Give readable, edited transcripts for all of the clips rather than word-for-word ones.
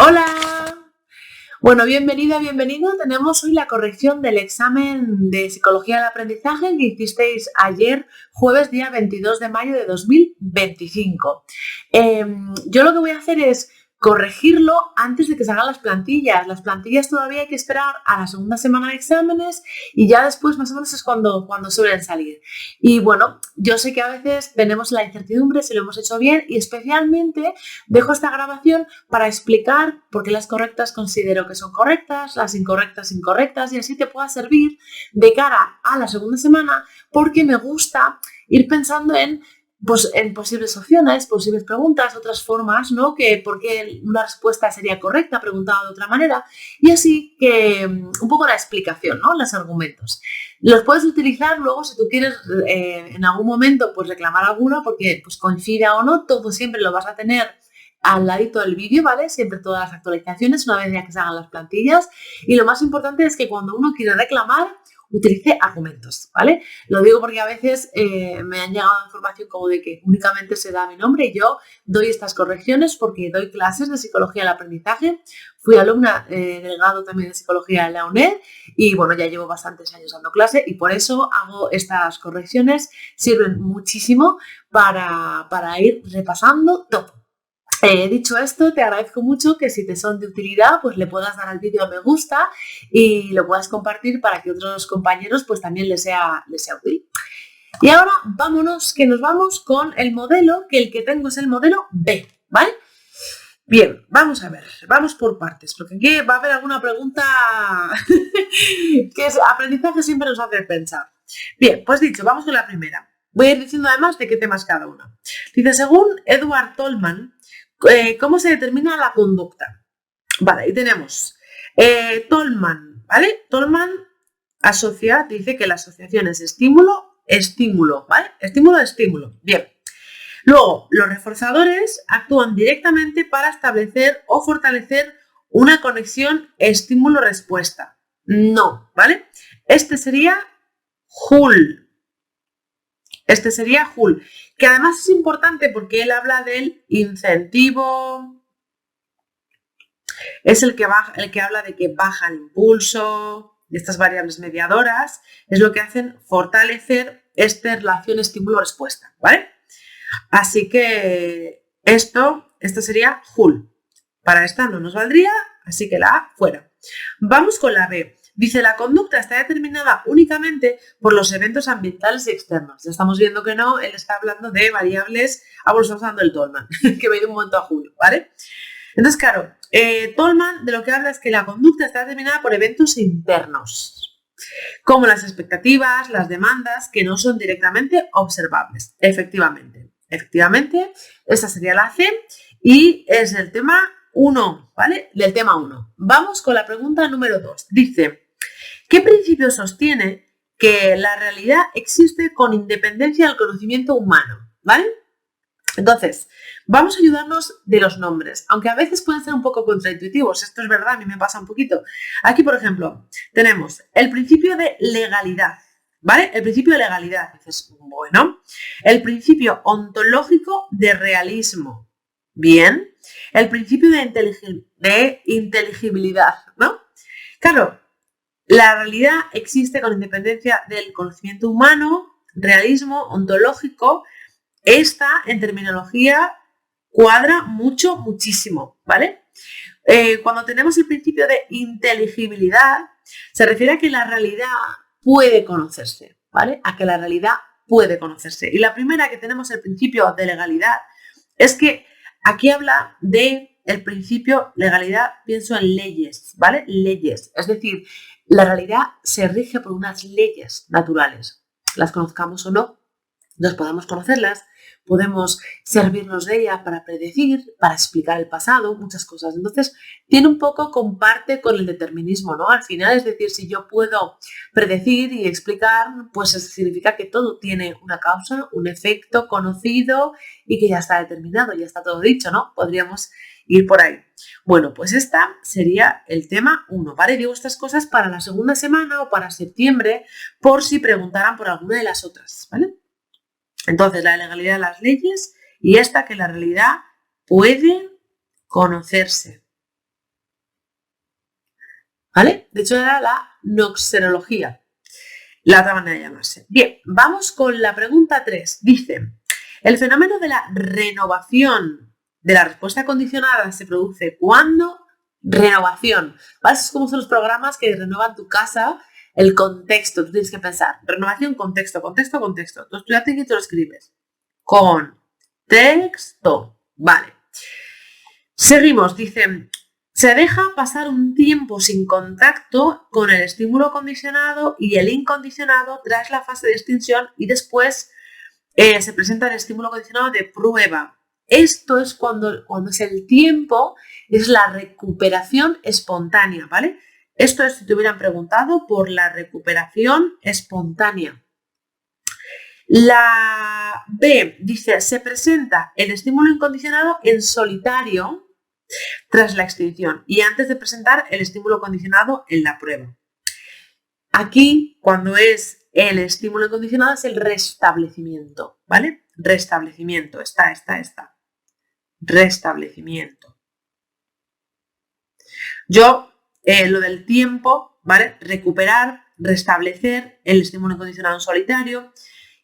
Hola. Bueno, bienvenida, bienvenido. Tenemos hoy la corrección del examen de Psicología del Aprendizaje que hicisteis ayer, jueves, día 22 de mayo de 2025. Yo lo que voy a hacer es corregirlo antes de que se hagan las plantillas. Las plantillas todavía hay que esperar a la segunda semana de exámenes y ya después más o menos es cuando suelen salir. Y bueno, yo sé que a veces tenemos la incertidumbre si lo hemos hecho bien y especialmente dejo esta grabación para explicar por qué las correctas considero que son correctas, las incorrectas incorrectas y así te pueda servir de cara a la segunda semana porque me gusta ir pensando en posibles opciones, posibles preguntas, otras formas, ¿no? Que por qué una respuesta sería correcta preguntada de otra manera y así que un poco la explicación, ¿no? Los argumentos. Los puedes utilizar luego si tú quieres en algún momento pues reclamar alguna porque pues coincida o no, todo siempre lo vas a tener al ladito del vídeo, ¿vale? Siempre todas las actualizaciones una vez ya que se hagan las plantillas y lo más importante es que cuando uno quiere reclamar utilice argumentos, ¿vale? Lo digo porque a veces me han llegado información como de que únicamente se da mi nombre y yo doy estas correcciones porque doy clases de Psicología del Aprendizaje, fui alumna del grado también de Psicología de la UNED y bueno, ya llevo bastantes años dando clase y por eso hago estas correcciones, sirven muchísimo para ir repasando todo. Dicho esto, te agradezco mucho que si te son de utilidad, pues le puedas dar al vídeo a me gusta y lo puedas compartir para que otros compañeros pues también les sea útil. Y ahora vámonos, que nos vamos con el modelo, que el que tengo es el modelo B, ¿vale? Bien, vamos a ver, vamos por partes, porque aquí va a haber alguna pregunta que es aprendizaje siempre nos hace pensar. Bien, pues dicho, vamos con la primera. Voy a ir diciendo además de qué temas cada una. Dice, según Edward Tolman, ¿cómo se determina la conducta? Vale, ahí tenemos Tolman, ¿vale? Tolman dice que la asociación es estímulo, ¿vale? Estímulo. Bien. Luego, los reforzadores actúan directamente para establecer o fortalecer una conexión estímulo-respuesta. No, ¿vale? Este sería Hull. Que además es importante porque él habla del incentivo, es el que habla de que baja el impulso, de estas variables mediadoras, es lo que hacen fortalecer esta relación estímulo-respuesta, ¿vale? Así que esto sería Hull. Para esta no nos valdría, así que la A fuera. Vamos con la B. Dice, la conducta está determinada únicamente por los eventos ambientales y externos. Ya estamos viendo que no, él está hablando de variables, estamos hablando del Tolman, que me dio un momento a Julio, ¿vale? Entonces, claro, Tolman de lo que habla es que la conducta está determinada por eventos internos, como las expectativas, las demandas, que no son directamente observables. Efectivamente, esta sería la C y es el tema 1, ¿vale? Del tema 1. Vamos con la pregunta número 2. Dice, ¿qué principio sostiene que la realidad existe con independencia del conocimiento humano? ¿Vale? Entonces, vamos a ayudarnos de los nombres, aunque a veces pueden ser un poco contraintuitivos. Esto es verdad, a mí me pasa un poquito. Aquí, por ejemplo, tenemos el principio de legalidad, ¿vale? El principio de legalidad, dices, bueno. El principio ontológico de realismo, bien. El principio de inteligibilidad, ¿no? Claro, la realidad existe con independencia del conocimiento humano, realismo, ontológico. Esta, en terminología, cuadra muchísimo, ¿vale? Cuando tenemos el principio de inteligibilidad, se refiere a que la realidad puede conocerse, ¿vale? A que la realidad puede conocerse. Y la primera que tenemos, el principio de legalidad, es que aquí habla de el principio legalidad, pienso en leyes, ¿vale? Leyes, es decir, la realidad se rige por unas leyes naturales, las conozcamos o no, nos podemos conocerlas, podemos servirnos de ella para predecir, para explicar el pasado, muchas cosas. Entonces, comparte con el determinismo, ¿no? Al final, es decir, si yo puedo predecir y explicar, pues eso significa que todo tiene una causa, un efecto conocido y que ya está determinado, ya está todo dicho, ¿no? Podríamos ir por ahí. Bueno, pues esta sería el tema 1, ¿vale? Digo estas cosas para la segunda semana o para septiembre, por si preguntaran por alguna de las otras, ¿vale? Entonces, la legalidad de las leyes y esta que la realidad puede conocerse. ¿vale? De hecho, era la noxerología, la otra manera de llamarse. Bien, vamos con la pregunta 3. Dice, el fenómeno de la renovación de la respuesta condicionada se produce cuando... Renovación, ¿vale? Es como son los programas que renuevan tu casa, el contexto. Tú tienes que pensar, renovación, contexto, contexto, contexto. Entonces tú ya te lo escribes. Contexto. Vale. Seguimos, dice, se deja pasar un tiempo sin contacto con el estímulo condicionado y el incondicionado tras la fase de extinción y después se presenta el estímulo condicionado de prueba. Esto es cuando es el tiempo, es la recuperación espontánea, ¿vale? Esto es si te hubieran preguntado por la recuperación espontánea. La B dice, se presenta el estímulo incondicionado en solitario tras la extinción y antes de presentar el estímulo condicionado en la prueba. Aquí, cuando es el estímulo incondicionado, es el restablecimiento, ¿vale? Restablecimiento, está. Restablecimiento. Yo, lo del tiempo, ¿vale? Recuperar, restablecer el estímulo incondicionado en solitario.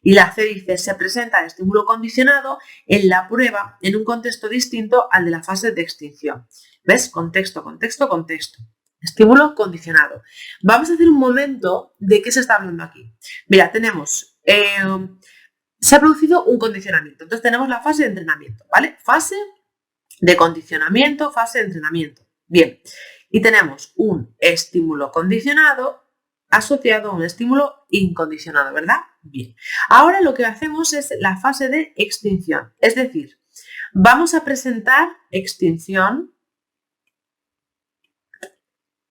Y la C dice, se presenta el estímulo condicionado en la prueba en un contexto distinto al de la fase de extinción. ¿Ves? Contexto, contexto, contexto. Estímulo condicionado. Vamos a hacer un momento de qué se está hablando aquí. Mira, tenemos... se ha producido un condicionamiento. Entonces tenemos la fase de entrenamiento, ¿vale? Fase de condicionamiento, fase de entrenamiento. Bien. Y tenemos un estímulo condicionado asociado a un estímulo incondicionado, ¿verdad? Bien. Ahora lo que hacemos es la fase de extinción. Es decir, vamos a presentar extinción.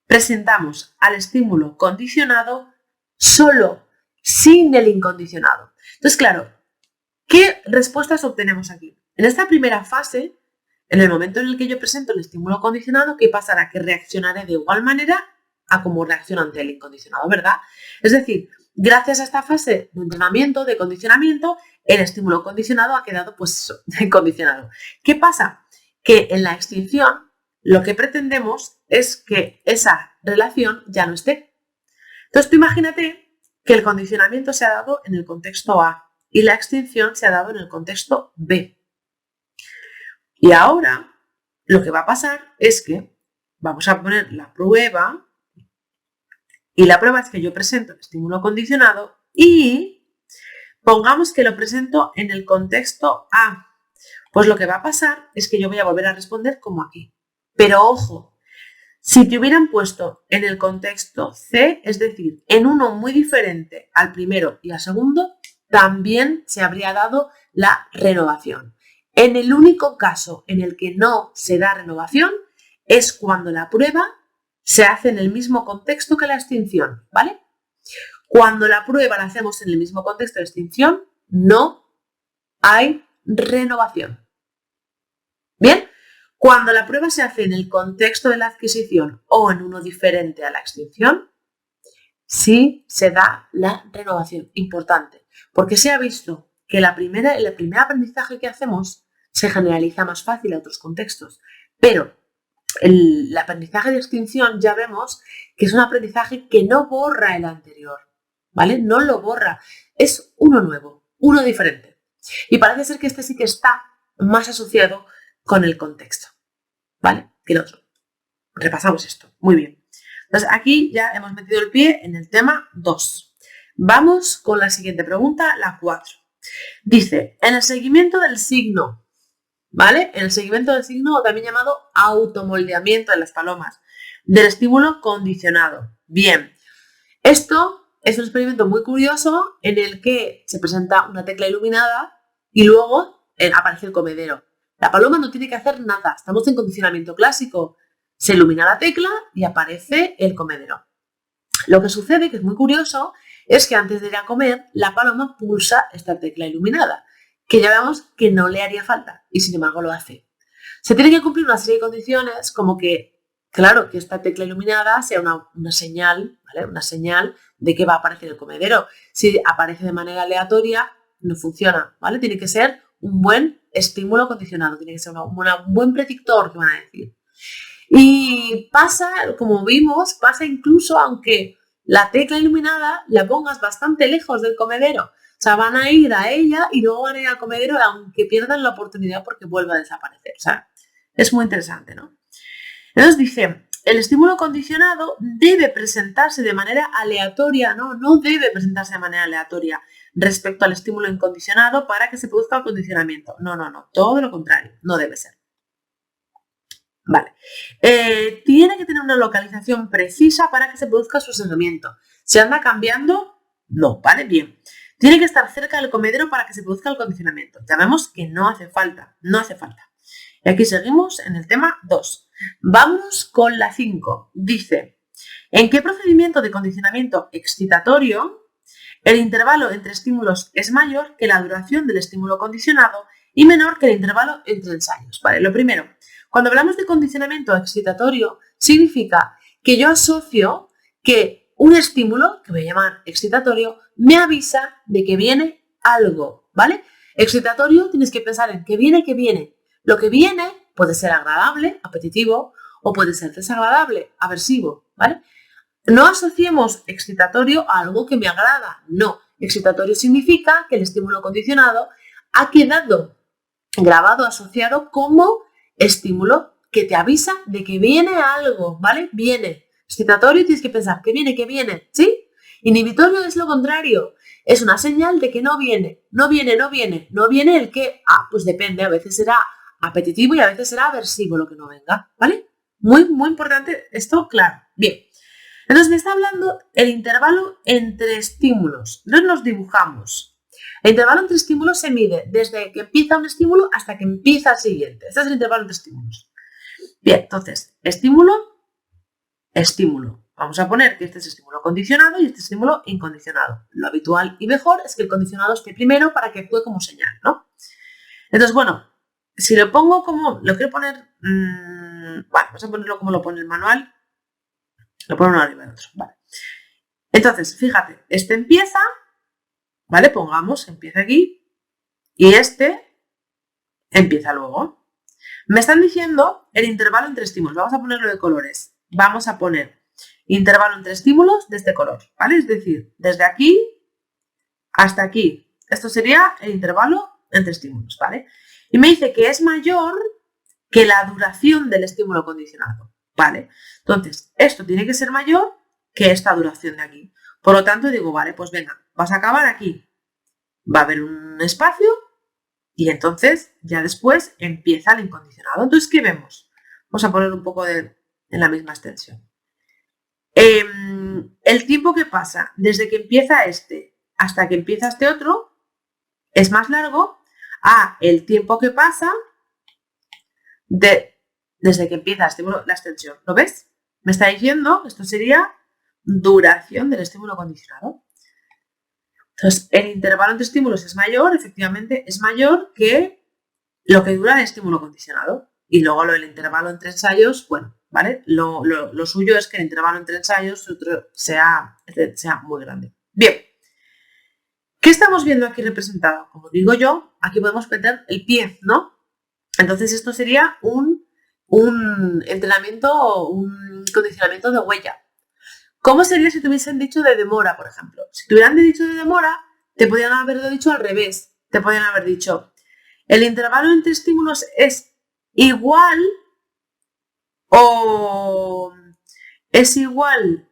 Presentamos al estímulo condicionado solo, sin el incondicionado. Entonces, claro, ¿qué respuestas obtenemos aquí? En esta primera fase, en el momento en el que yo presento el estímulo condicionado, ¿qué pasará? Que reaccionaré de igual manera a como reacciona ante el incondicionado, ¿verdad? Es decir, gracias a esta fase de entrenamiento, de condicionamiento, el estímulo condicionado ha quedado, pues, condicionado. ¿Qué pasa? Que en la extinción lo que pretendemos es que esa relación ya no esté. Entonces, tú imagínate que el condicionamiento se ha dado en el contexto A y la extinción se ha dado en el contexto B. Y ahora lo que va a pasar es que vamos a poner la prueba y la prueba es que yo presento el estímulo condicionado y pongamos que lo presento en el contexto A. Pues lo que va a pasar es que yo voy a volver a responder como aquí. Pero ojo, si te hubieran puesto en el contexto C, es decir, en uno muy diferente al primero y al segundo, también se habría dado la renovación. En el único caso en el que no se da renovación es cuando la prueba se hace en el mismo contexto que la extinción, ¿vale? Cuando la prueba la hacemos en el mismo contexto de extinción, no hay renovación. ¿Bien? Cuando la prueba se hace en el contexto de la adquisición o en uno diferente a la extinción, sí se da la renovación. Importante, porque se ha visto que el primer aprendizaje que hacemos se generaliza más fácil a otros contextos, pero el aprendizaje de extinción ya vemos que es un aprendizaje que no borra el anterior, ¿vale? No lo borra, es uno nuevo, uno diferente. Y parece ser que este sí que está más asociado con el contexto, ¿vale? Que el otro. Repasamos esto, muy bien. Entonces aquí ya hemos metido el pie en el tema 2. Vamos con la siguiente pregunta, la 4. Dice, en el seguimiento del signo, ¿vale? En el seguimiento del signo, también llamado automoldeamiento de las palomas, del estímulo condicionado. Bien, esto es un experimento muy curioso en el que se presenta una tecla iluminada y luego aparece el comedero. La paloma no tiene que hacer nada, estamos en condicionamiento clásico. Se ilumina la tecla y aparece el comedero. Lo que sucede, que es muy curioso, es que antes de ir a comer, la paloma pulsa esta tecla iluminada, que ya vemos que no le haría falta y sin embargo lo hace. Se tiene que cumplir una serie de condiciones como que, claro, que esta tecla iluminada sea una señal, ¿vale? Una señal de que va a aparecer el comedero. Si aparece de manera aleatoria, no funciona, ¿vale? Tiene que ser un buen estímulo condicionado, tiene que ser un buen predictor, que van a decir. Y Y pasa, como vimos, pasa incluso aunque la tecla iluminada la pongas bastante lejos del comedero. O sea, van a ir a ella y luego van a ir al comedero aunque pierdan la oportunidad porque vuelva a desaparecer. O sea, es muy interesante, ¿no? Entonces dice, el estímulo condicionado debe presentarse de manera aleatoria, ¿no? No debe presentarse de manera aleatoria respecto al estímulo incondicionado para que se produzca el condicionamiento. No, todo lo contrario, no debe ser. Vale. Tiene que tener una localización precisa para que se produzca su seguimiento. ¿Se anda cambiando? No, ¿vale? Bien. Tiene que estar cerca del comedero para que se produzca el condicionamiento. Ya vemos que no hace falta, no hace falta. Y aquí seguimos en el tema 2. Vamos con la 5. Dice, ¿en qué procedimiento de condicionamiento excitatorio el intervalo entre estímulos es mayor que la duración del estímulo condicionado y menor que el intervalo entre ensayos? Vale, lo primero, cuando hablamos de condicionamiento excitatorio, significa que yo asocio que un estímulo, que voy a llamar excitatorio, me avisa de que viene algo, ¿vale? Excitatorio, tienes que pensar en que viene, que viene. Lo que viene puede ser agradable, apetitivo, o puede ser desagradable, aversivo, ¿vale? No asociemos excitatorio a algo que me agrada, no. Excitatorio significa que el estímulo condicionado ha quedado grabado, asociado como estímulo que te avisa de que viene algo, ¿vale? Viene. Excitatorio tienes que pensar que viene, ¿sí? Inhibitorio es lo contrario. Es una señal de que no viene. No viene el qué. Ah, pues depende. A veces será apetitivo y a veces será aversivo lo que no venga, ¿vale? Muy, muy importante esto, claro. Bien. Entonces me está hablando el intervalo entre estímulos. Entonces nos dibujamos. El intervalo entre estímulos se mide desde que empieza un estímulo hasta que empieza el siguiente. Este es el intervalo entre estímulos. Bien, entonces, estímulo. Vamos a poner que este es estímulo condicionado y este es estímulo incondicionado. Lo habitual y mejor es que el condicionado esté primero para que actúe como señal, ¿no? Entonces, bueno, si lo pongo como, lo quiero poner, bueno, vamos a ponerlo como lo pone el manual. Lo pone uno arriba del otro, vale. Entonces, fíjate, este empieza, ¿vale? Pongamos, empieza aquí y este empieza luego. Me están diciendo el intervalo entre estímulos. Vamos a ponerlo de colores. Vamos a poner intervalo entre estímulos de este color, ¿vale? Es decir, desde aquí hasta aquí. Esto sería el intervalo entre estímulos, ¿vale? Y me dice que es mayor que la duración del estímulo condicionado, ¿vale? Entonces, esto tiene que ser mayor que esta duración de aquí. Por lo tanto, digo, vale, pues venga, vas a acabar aquí. Va a haber un espacio y entonces ya después empieza el incondicionado. Entonces, ¿qué vemos? Vamos a poner un poco en la misma extensión. El tiempo que pasa desde que empieza este hasta que empieza este otro es más largo a el tiempo que pasa desde que empieza la extensión. ¿Lo ves? Me está diciendo, esto sería duración del estímulo condicionado. Entonces, el intervalo entre estímulos es mayor, efectivamente, es mayor que lo que dura el estímulo condicionado. Y luego lo del intervalo entre ensayos, bueno, ¿vale? Lo suyo es que el intervalo entre ensayos sea muy grande. Bien. ¿Qué estamos viendo aquí representado? Como digo yo, aquí podemos meter el pie, ¿no? Entonces esto sería un entrenamiento, un condicionamiento de huella. ¿Cómo sería si te hubiesen dicho de demora, por ejemplo? Si te hubieran dicho de demora, te podrían haberlo dicho al revés. Te podrían haber dicho, el intervalo entre estímulos es igual o es igual,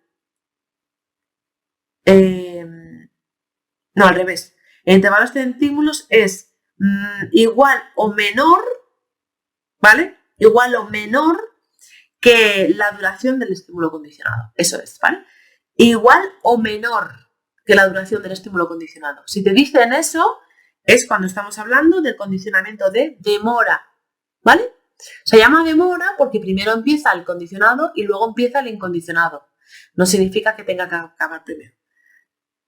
no, al revés. El intervalo entre estímulos es igual o menor, ¿vale? Igual o menor que la duración del estímulo condicionado. Eso es, ¿vale? Igual o menor que la duración del estímulo condicionado. Si te dicen eso, es cuando estamos hablando del condicionamiento de demora, ¿vale? Se llama demora porque primero empieza el condicionado y luego empieza el incondicionado. No significa que tenga que acabar primero.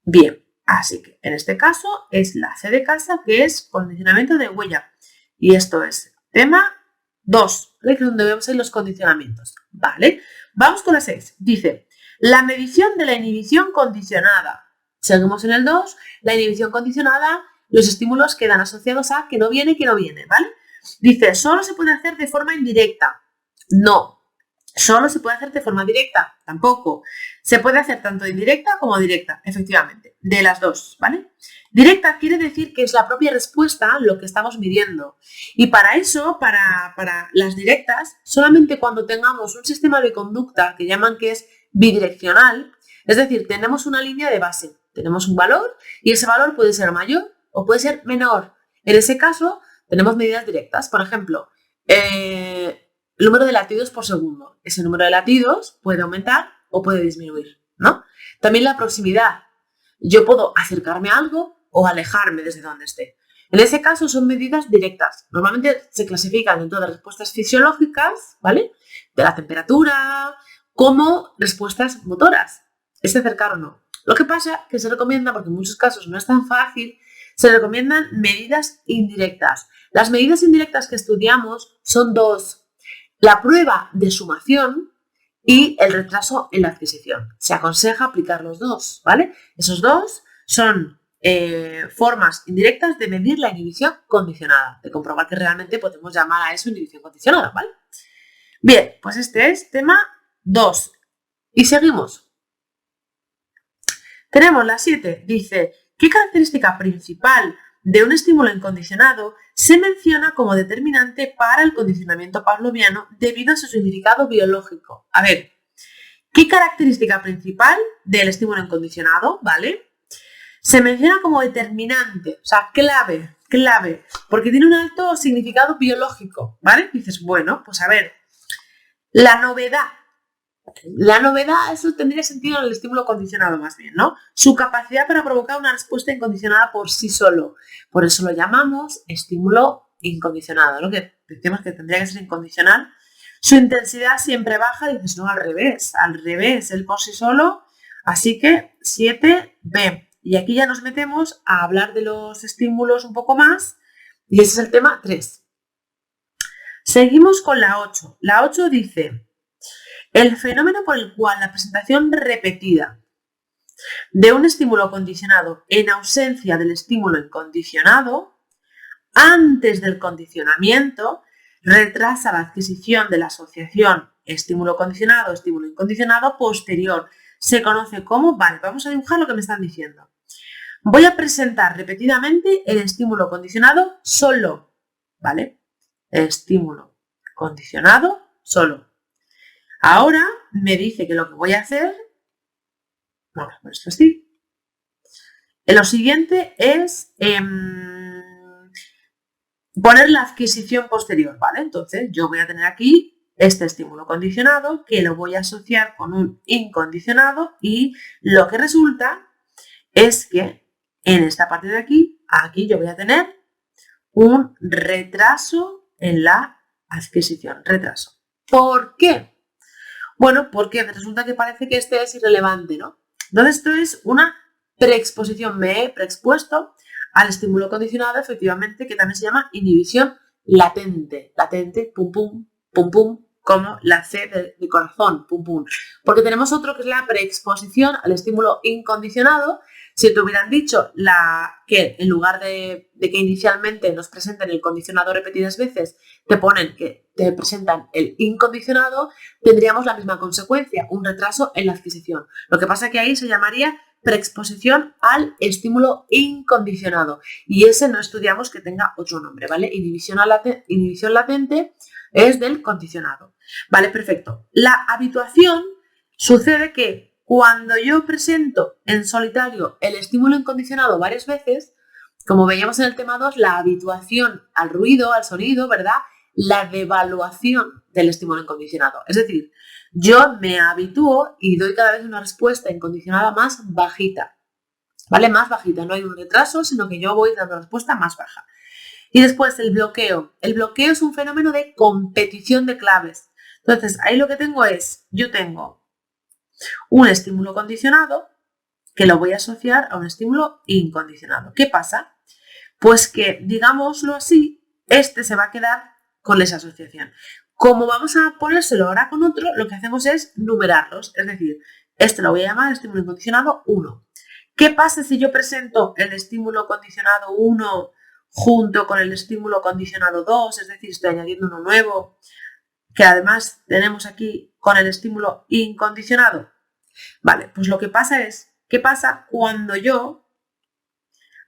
Bien, así que en este caso es la C de casa, que es condicionamiento de huella. Y esto es tema 2, ¿vale? Que es donde vemos ahí los condicionamientos, ¿vale? Vamos con la 6. Dice, la medición de la inhibición condicionada. Seguimos en el 2. La inhibición condicionada, los estímulos quedan asociados a que no viene, ¿vale? Dice, ¿solo se puede hacer de forma indirecta? No. ¿Solo se puede hacer de forma directa? Tampoco. Se puede hacer tanto indirecta como directa, efectivamente, de las dos, ¿vale? Directa quiere decir que es la propia respuesta lo que estamos midiendo. Y para eso, para las directas, solamente cuando tengamos un sistema de conducta que llaman que es bidireccional, es decir, tenemos una línea de base, tenemos un valor y ese valor puede ser mayor o puede ser menor. En ese caso, tenemos medidas directas. Por ejemplo, el número de latidos por segundo. Ese número de latidos puede aumentar o puede disminuir, ¿no? También la proximidad. Yo puedo acercarme a algo o alejarme desde donde esté. En ese caso son medidas directas. Normalmente se clasifican dentro de respuestas fisiológicas, ¿vale? De la temperatura, como respuestas motoras. ¿Es acercar o no? Lo que pasa es que se recomienda, porque en muchos casos no es tan fácil, se recomiendan medidas indirectas. Las medidas indirectas que estudiamos son dos. La prueba de sumación y el retraso en la adquisición. Se aconseja aplicar los dos, ¿vale? Esos dos son formas indirectas de medir la inhibición condicionada, de comprobar que realmente podemos llamar a eso inhibición condicionada, ¿vale? Bien, pues este es tema 2. Y seguimos. Tenemos la 7. Dice, ¿qué característica principal de un estímulo incondicionado se menciona como determinante para el condicionamiento pavloviano debido a su significado biológico? A ver, ¿qué característica principal del estímulo incondicionado, ¿vale? Se menciona como determinante, o sea, clave, porque tiene un alto significado biológico, ¿vale? Dices, bueno, pues a ver, la novedad, eso tendría sentido en el estímulo condicionado más bien, ¿no? Su capacidad para provocar una respuesta incondicionada por sí solo. Por eso lo llamamos estímulo incondicionado, ¿no? Que decimos que tendría que ser incondicional. Su intensidad siempre baja, dices, no, al revés, él por sí solo. Así que 7B. Y aquí ya nos metemos a hablar de los estímulos un poco más. Y ese es el tema 3. Seguimos con la 8. La 8 dice, el fenómeno por el cual la presentación repetida de un estímulo condicionado en ausencia del estímulo incondicionado, antes del condicionamiento, retrasa la adquisición de la asociación estímulo condicionado, estímulo incondicionado posterior. Se conoce como, vale, vamos a dibujar lo que me están diciendo. Voy a presentar repetidamente el estímulo condicionado solo, ¿vale? Estímulo condicionado solo. Ahora me dice que lo que voy a hacer, vamos a poner esto así. Lo siguiente es poner la adquisición posterior, ¿vale? Entonces yo voy a tener aquí este estímulo condicionado que lo voy a asociar con un incondicionado y lo que resulta es que en esta parte de aquí, yo voy a tener un retraso en la adquisición. Retraso. ¿Por qué? Bueno, porque resulta que parece que este es irrelevante, ¿no? Entonces esto es una preexposición. Me he preexpuesto al estímulo condicionado, efectivamente, que también se llama inhibición latente. Latente, pum, pum, pum, pum, como la C de corazón, pum, pum. Porque tenemos otro que es la preexposición al estímulo incondicionado. Si te hubieran dicho que en lugar de que inicialmente nos presenten el condicionado repetidas veces, te presentan el incondicionado, tendríamos la misma consecuencia, un retraso en la adquisición. Lo que pasa es que ahí se llamaría preexposición al estímulo incondicionado. Y ese no estudiamos que tenga otro nombre, ¿vale? Inhibición latente es del condicionado. Vale, perfecto. La habituación sucede que cuando yo presento en solitario el estímulo incondicionado varias veces, como veíamos en el tema 2, la habituación al ruido, al sonido, ¿verdad? La devaluación del estímulo incondicionado. Es decir, yo me habitúo y doy cada vez una respuesta incondicionada más bajita, ¿vale? Más bajita, no hay un retraso, sino que yo voy dando respuesta más baja. Y después el bloqueo. El bloqueo es un fenómeno de competición de claves. Entonces, ahí lo que tengo es, yo tengo un estímulo condicionado que lo voy a asociar a un estímulo incondicionado. ¿Qué pasa? Pues que, digámoslo así, este se va a quedar con esa asociación. Como vamos a ponérselo ahora con otro, lo que hacemos es numerarlos. Es decir, este lo voy a llamar estímulo incondicionado 1. ¿Qué pasa si yo presento el estímulo condicionado 1 junto con el estímulo condicionado 2? Es decir, estoy añadiendo uno nuevo, que además tenemos aquí con el estímulo incondicionado? Vale, pues lo que pasa es, ¿qué pasa cuando yo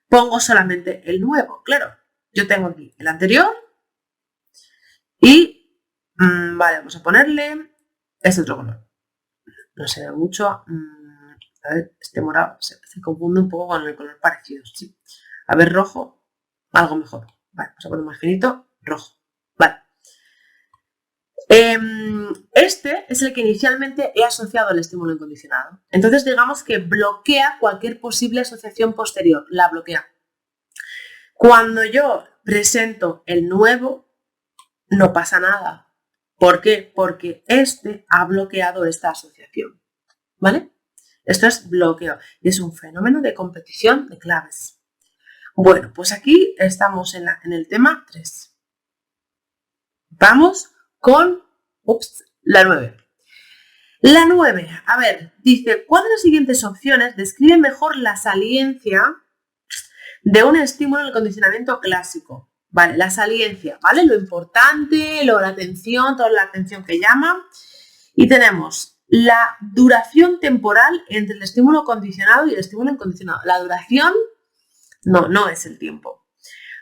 pongo solamente el nuevo? Claro, yo tengo aquí el anterior y, vale, vamos a ponerle este otro color. No se ve mucho. A ver, este morado se confunde un poco con el color parecido. ¿Sí? A ver, rojo, algo mejor. Vale, vamos a poner más finito, rojo. Vale. Este es el que inicialmente he asociado al estímulo incondicionado. Entonces, digamos que bloquea cualquier posible asociación posterior. La bloquea. Cuando yo presento el nuevo, no pasa nada. ¿Por qué? Porque este ha bloqueado esta asociación. ¿Vale? Esto es bloqueo y es un fenómeno de competición de claves. Bueno, pues aquí estamos en el tema 3. Vamos con la 9. La 9, a ver, dice, ¿cuál de las siguientes opciones describe mejor la saliencia de un estímulo en el condicionamiento clásico? Vale, la saliencia, ¿vale? Lo importante, la atención, toda la atención que llama. Y tenemos la duración temporal entre el estímulo condicionado y el estímulo incondicionado. La duración no es el tiempo.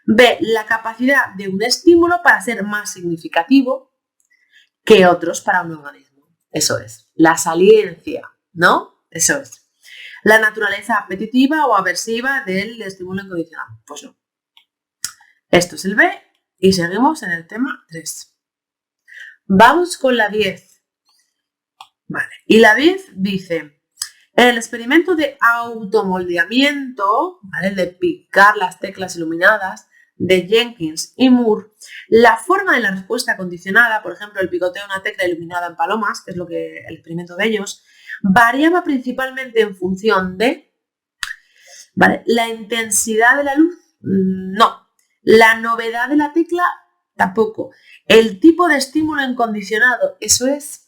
B, la capacidad de un estímulo para ser más significativo que otros para un organismo. Eso es. La saliencia, ¿no? Eso es. La naturaleza apetitiva o aversiva del estímulo incondicionado. Pues no. Esto es el B y seguimos en el tema 3. Vamos con la 10. Vale, y la 10 dice, en el experimento de automoldeamiento, ¿vale? De picar las teclas iluminadas de Jenkins y Moore, la forma de la respuesta condicionada, por ejemplo, el picoteo de una tecla iluminada en palomas, que es lo que el experimento de ellos, variaba principalmente en función de, ¿vale? La intensidad de la luz, no. La novedad de la tecla, tampoco. El tipo de estímulo incondicionado, eso es.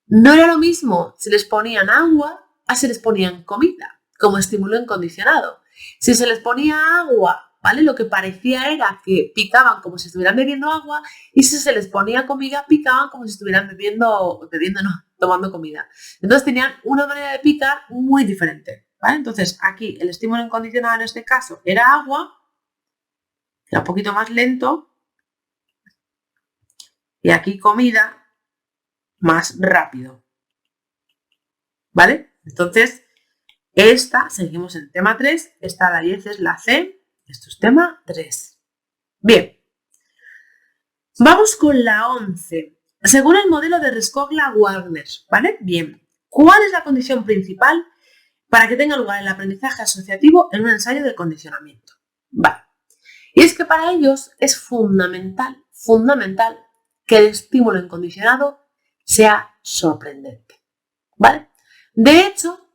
No era lo mismo si les ponían agua a si les ponían comida, como estímulo incondicionado. Si se les ponía agua, ¿vale? Lo que parecía era que picaban como si estuvieran bebiendo agua, y si se les ponía comida, picaban como si estuvieran tomando comida. Entonces tenían una manera de picar muy diferente, ¿vale? Entonces aquí el estímulo incondicionado en este caso era agua, era un poquito más lento, y aquí comida, más rápido, ¿vale? Entonces, seguimos en tema 3, esta la 10 es la C, esto es tema 3. Bien, vamos con la 11. Según el modelo de Rescogla-Wagner, ¿vale? Bien, ¿cuál es la condición principal para que tenga lugar el aprendizaje asociativo en un ensayo de condicionamiento? Vale, y es que para ellos es fundamental que el estímulo incondicionado sea sorprendente, ¿vale? De hecho,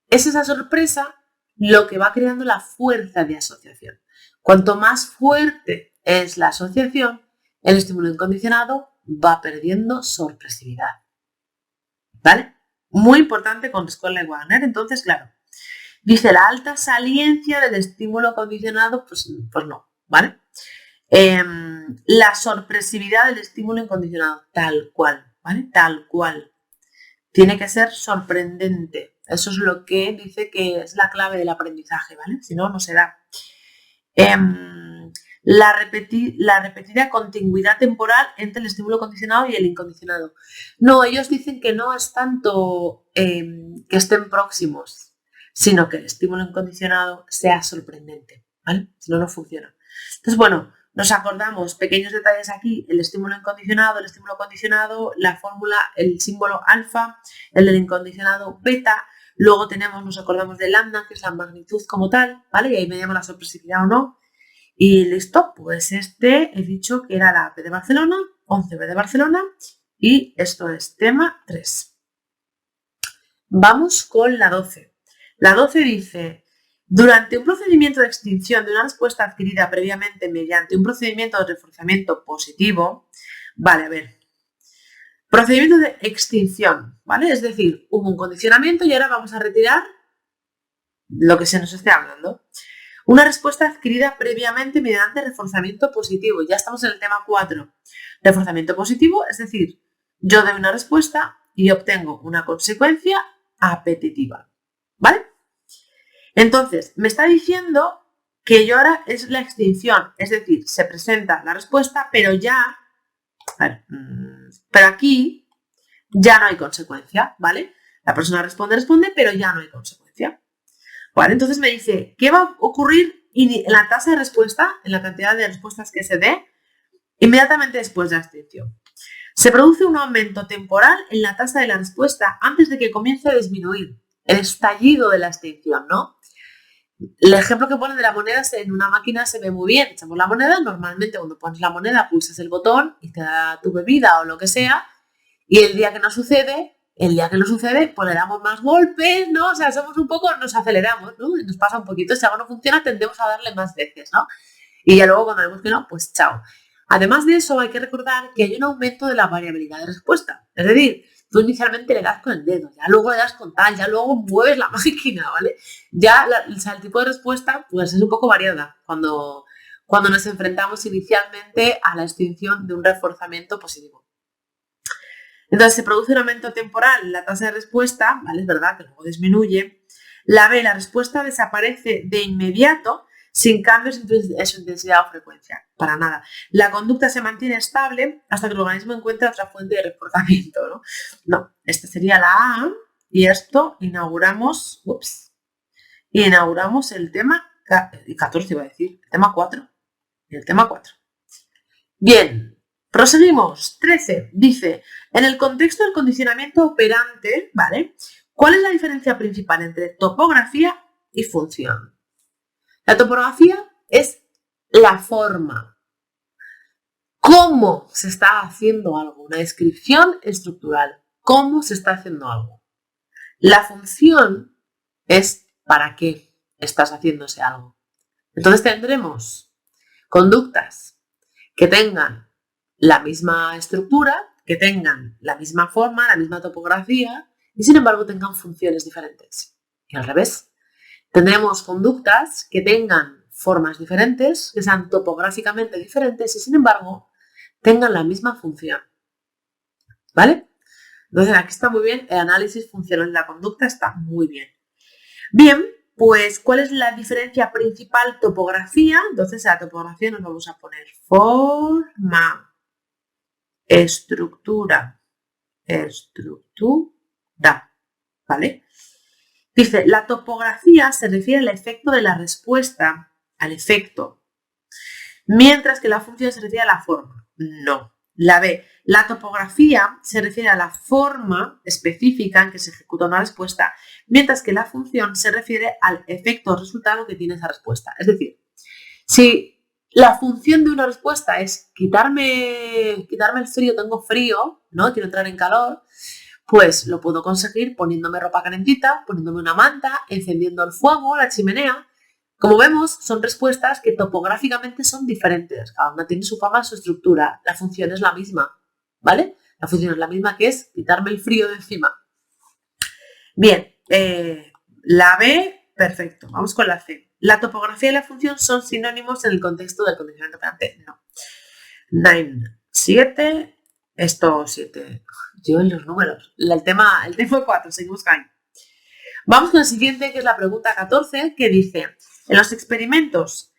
es esa sorpresa lo que va creando la fuerza de asociación. Cuanto más fuerte es la asociación, el estímulo incondicionado va perdiendo sorpresividad, ¿vale? Muy importante con Rescogla y Wagner. Entonces, claro, dice la alta saliencia del estímulo condicionado, pues no, ¿vale? La sorpresividad del estímulo incondicionado, tal cual, ¿vale? Tal cual. Tiene que ser sorprendente. Eso es lo que dice que es la clave del aprendizaje, ¿vale? Si no, no se da. La repetida continuidad temporal entre el estímulo condicionado y el incondicionado. No, ellos dicen que no es tanto que estén próximos, sino que el estímulo incondicionado sea sorprendente, ¿vale? Si no, no funciona. Entonces, bueno, nos acordamos, pequeños detalles aquí, el estímulo condicionado, la fórmula, el símbolo alfa, el del incondicionado beta, luego nos acordamos de lambda, que es la magnitud como tal, ¿vale? Y ahí veíamos la sorpresividad o no. Y listo, pues he dicho que era la AP de Barcelona, 11B de Barcelona, y esto es tema 3. Vamos con la 12. La 12 dice... Durante un procedimiento de extinción de una respuesta adquirida previamente mediante un procedimiento de reforzamiento positivo, vale, a ver, procedimiento de extinción, ¿vale? Es decir, hubo un condicionamiento y ahora vamos a retirar lo que se nos esté hablando. Una respuesta adquirida previamente mediante reforzamiento positivo. Ya estamos en el tema 4. Reforzamiento positivo, es decir, yo doy una respuesta y obtengo una consecuencia apetitiva, ¿vale? Entonces, me está diciendo que yo ahora es la extinción, es decir, se presenta la respuesta, pero ya, pero aquí ya no hay consecuencia, ¿vale? La persona responde, pero ya no hay consecuencia. Vale, entonces me dice, ¿qué va a ocurrir en la tasa de respuesta, en la cantidad de respuestas que se dé, inmediatamente después de la extinción? Se produce un aumento temporal en la tasa de la respuesta antes de que comience a disminuir, el estallido de la extinción, ¿no? El ejemplo que ponen de la moneda en una máquina se ve muy bien. Echamos la moneda, normalmente cuando pones la moneda pulsas el botón y te da tu bebida o lo que sea, y el día que no sucede, pues le damos más golpes, ¿no? O sea, somos un poco, nos aceleramos, ¿no? Y nos pasa un poquito, si algo no funciona tendemos a darle más veces, ¿no? Y ya luego cuando vemos que no, pues chao. Además de eso, hay que recordar que hay un aumento de la variabilidad de respuesta. Es decir, tú inicialmente le das con el dedo, ya luego le das con tal, ya luego mueves la máquina, ¿vale? Ya el tipo de respuesta pues es un poco variada cuando nos enfrentamos inicialmente a la extinción de un reforzamiento positivo. Entonces se produce un aumento temporal en la tasa de respuesta, ¿vale? Es verdad que luego disminuye. La B, la respuesta desaparece de inmediato sin cambios en su intensidad o frecuencia, para nada. La conducta se mantiene estable hasta que el organismo encuentre otra fuente de reforzamiento, ¿no? No, esta sería la A y esto inauguramos el tema 14, iba a decir, el tema 4. El tema 4. Bien, proseguimos. 13, dice, en el contexto del condicionamiento operante, ¿vale? ¿Cuál es la diferencia principal entre topografía y función? La topografía es la forma, cómo se está haciendo algo, una descripción estructural, cómo se está haciendo algo. La función es para qué estás haciendo ese algo. Entonces tendremos conductas que tengan la misma estructura, que tengan la misma forma, la misma topografía y sin embargo tengan funciones diferentes. Y al revés. Tendremos conductas que tengan formas diferentes, que sean topográficamente diferentes y sin embargo tengan la misma función. ¿Vale? Entonces aquí está muy bien, el análisis funcional de la conducta está muy bien. Bien, pues ¿cuál es la diferencia principal? Topografía. Entonces a la topografía nos vamos a poner forma, estructura, ¿vale? Dice, la topografía se refiere al efecto de la respuesta, al efecto, mientras que la función se refiere a la forma. No. La B, la topografía se refiere a la forma específica en que se ejecuta una respuesta, mientras que la función se refiere al efecto o resultado que tiene esa respuesta. Es decir, si la función de una respuesta es quitarme el frío, tengo frío, ¿no? Quiero entrar en calor, pues lo puedo conseguir poniéndome ropa calentita, poniéndome una manta, encendiendo el fuego, la chimenea. Como vemos, son respuestas que topográficamente son diferentes. Cada una tiene su forma, su estructura. La función es la misma, ¿vale? La función es la misma, que es quitarme el frío de encima. Bien, la B, perfecto. Vamos con la C. ¿La topografía y la función son sinónimos en el contexto del condicionamiento operante? No. 9, 7, esto 7. Yo en los números. El tema 4, seguimos ahí. Vamos con el siguiente, que es la pregunta 14, que dice, en los experimentos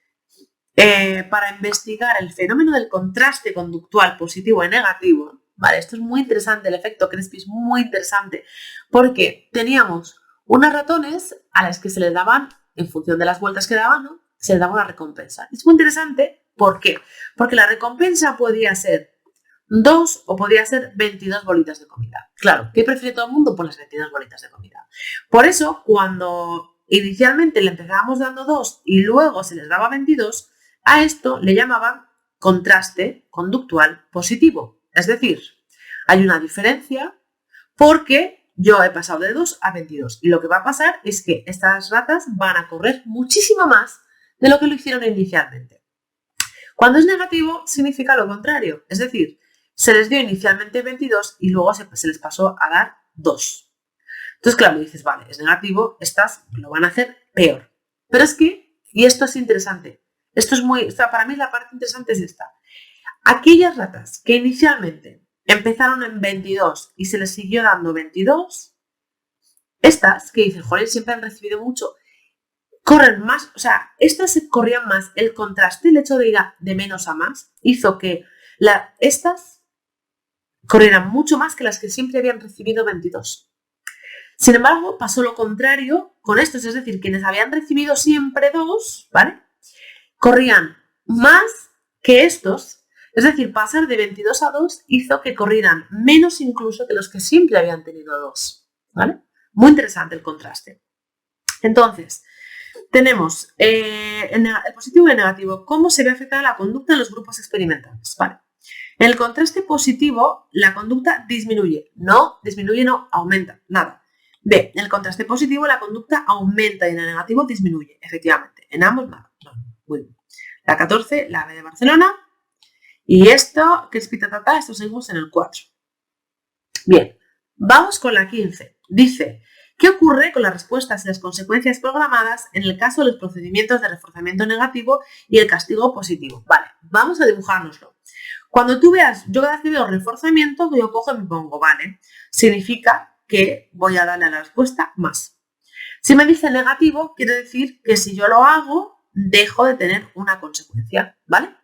para investigar el fenómeno del contraste conductual positivo y negativo, vale, esto es muy interesante, el efecto Crespi es muy interesante, porque teníamos unos ratones a las que se les daban, en función de las vueltas que daban, ¿no? Se les daba una recompensa. Es muy interesante, ¿por qué? Porque la recompensa podía ser 2 o podría ser 22 bolitas de comida. Claro, ¿qué prefiere todo el mundo? Pues las 22 bolitas de comida. Por eso, cuando inicialmente le empezábamos dando 2 y luego se les daba 22, a esto le llamaban contraste conductual positivo. Es decir, hay una diferencia porque yo he pasado de 2 a 22 y lo que va a pasar es que estas ratas van a correr muchísimo más de lo que lo hicieron inicialmente. Cuando es negativo significa lo contrario, es decir, se les dio inicialmente 22 y luego se les pasó a dar 2. Entonces, claro, dices, vale, es negativo, estas lo van a hacer peor. Pero es que, y esto es interesante, para mí la parte interesante es esta. Aquellas ratas que inicialmente empezaron en 22 y se les siguió dando 22, estas que dicen, joder, siempre han recibido mucho, corren más, o sea, estas corrían más. El contraste, el hecho de ir de menos a más, hizo que estas corrieran mucho más que las que siempre habían recibido 22. Sin embargo, pasó lo contrario con estos, es decir, quienes habían recibido siempre 2, ¿vale? Corrían más que estos, es decir, pasar de 22 a 2 hizo que corrieran menos incluso que los que siempre habían tenido 2, ¿vale? Muy interesante el contraste. Entonces, tenemos el positivo y el negativo. ¿Cómo se ve afectada la conducta en los grupos experimentales? Vale. En el contraste positivo, la conducta disminuye. No, disminuye no, aumenta, nada. B, en el contraste positivo, la conducta aumenta y en el negativo disminuye, efectivamente. En ambos, nada. No, muy bien. La 14, la B de Barcelona. Y esto, que es pitatata, esto seguimos en el 4. Bien, vamos con la 15. Dice, ¿qué ocurre con las respuestas y las consecuencias programadas en el caso de los procedimientos de reforzamiento negativo y el castigo positivo? Vale, vamos a dibujárnoslo. Cuando tú veas, yo cada vez que veo reforzamiento, yo cojo y me pongo, vale, significa que voy a darle a la respuesta más. Si me dice negativo, quiere decir que si yo lo hago, dejo de tener una consecuencia, ¿vale?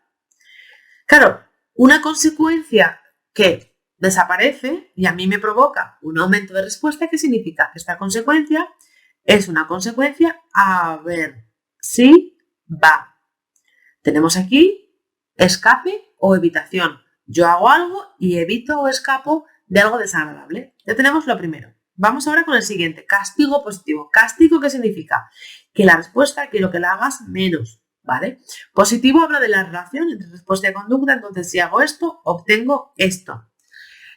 Claro, una consecuencia que desaparece y a mí me provoca un aumento de respuesta, ¿qué significa? Que esta consecuencia es una consecuencia a ver si va. Tenemos aquí escape o evitación. Yo hago algo y evito o escapo de algo desagradable. Ya tenemos lo primero. Vamos ahora con el siguiente, castigo positivo. ¿Castigo qué significa? Que la respuesta quiero que la hagas menos, ¿vale? Positivo habla de la relación entre respuesta y conducta, entonces si hago esto, obtengo esto.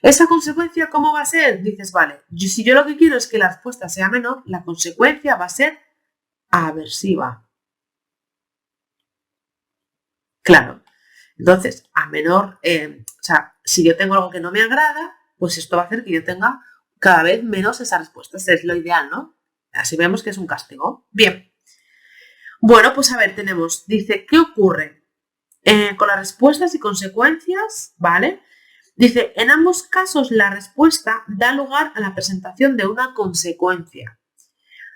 ¿Esa consecuencia cómo va a ser? Dices, vale, si yo lo que quiero es que la respuesta sea menor, la consecuencia va a ser aversiva. Claro. Entonces, a menor, o sea, si yo tengo algo que no me agrada, pues esto va a hacer que yo tenga cada vez menos esa respuesta. Este es lo ideal, ¿no? Así vemos que es un castigo. Bien. Bueno, pues a ver, tenemos, dice, ¿qué ocurre con las respuestas y consecuencias? ¿Vale? Dice, en ambos casos la respuesta da lugar a la presentación de una consecuencia.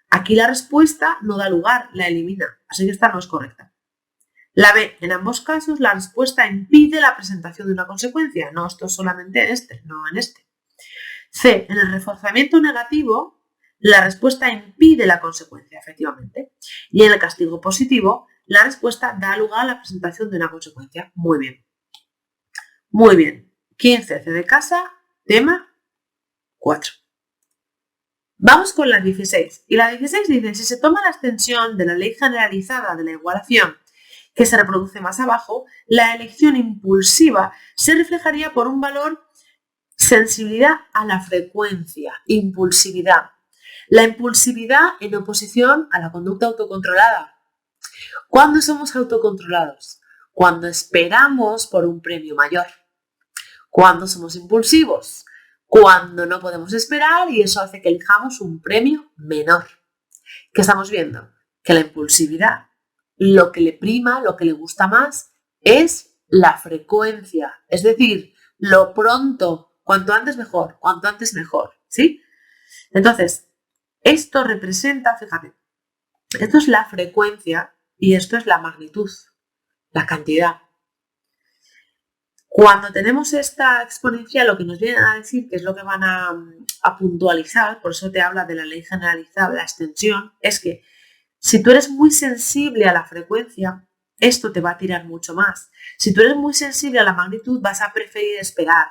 Aquí la respuesta no da lugar, la elimina. Así que esta no es correcta. La B, en ambos casos la respuesta impide la presentación de una consecuencia. No, esto es solamente en este, no en este. C, en el reforzamiento negativo la respuesta impide la consecuencia, efectivamente. Y en el castigo positivo la respuesta da lugar a la presentación de una consecuencia. Muy bien. Muy bien. 15, C de casa, tema 4. Vamos con la 16. Y la 16 dice, si se toma la extensión de la ley generalizada de la igualación que se reproduce más abajo, la elección impulsiva se reflejaría por un valor sensibilidad a la frecuencia, impulsividad. La impulsividad en oposición a la conducta autocontrolada. ¿Cuándo somos autocontrolados? Cuando esperamos por un premio mayor. ¿Cuándo somos impulsivos? Cuando no podemos esperar y eso hace que elijamos un premio menor. ¿Qué estamos viendo? Que la impulsividad, lo que le prima, lo que le gusta más, es la frecuencia. Es decir, lo pronto, cuanto antes mejor, cuanto antes mejor, ¿sí? Entonces, esto representa, fíjate, esto es la frecuencia y esto es la magnitud, la cantidad. Cuando tenemos esta exponencial, lo que nos vienen a decir, que es lo que van a puntualizar, por eso te habla de la ley generalizada, la extensión, es que si tú eres muy sensible a la frecuencia, esto te va a tirar mucho más. Si tú eres muy sensible a la magnitud, vas a preferir esperar.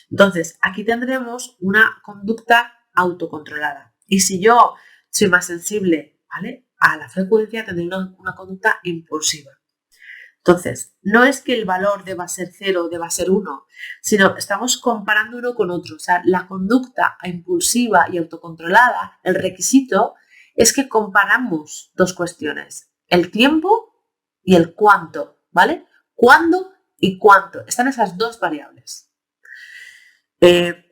Entonces, aquí tendremos una conducta autocontrolada. Y si yo soy más sensible, ¿vale?, a la frecuencia, tendré una conducta impulsiva. Entonces, no es que el valor deba ser 0 o deba ser 1, sino estamos comparando uno con otro. O sea, la conducta impulsiva y autocontrolada, el requisito es que comparamos dos cuestiones, el tiempo y el cuánto, ¿vale? ¿Cuándo y cuánto? Están esas dos variables.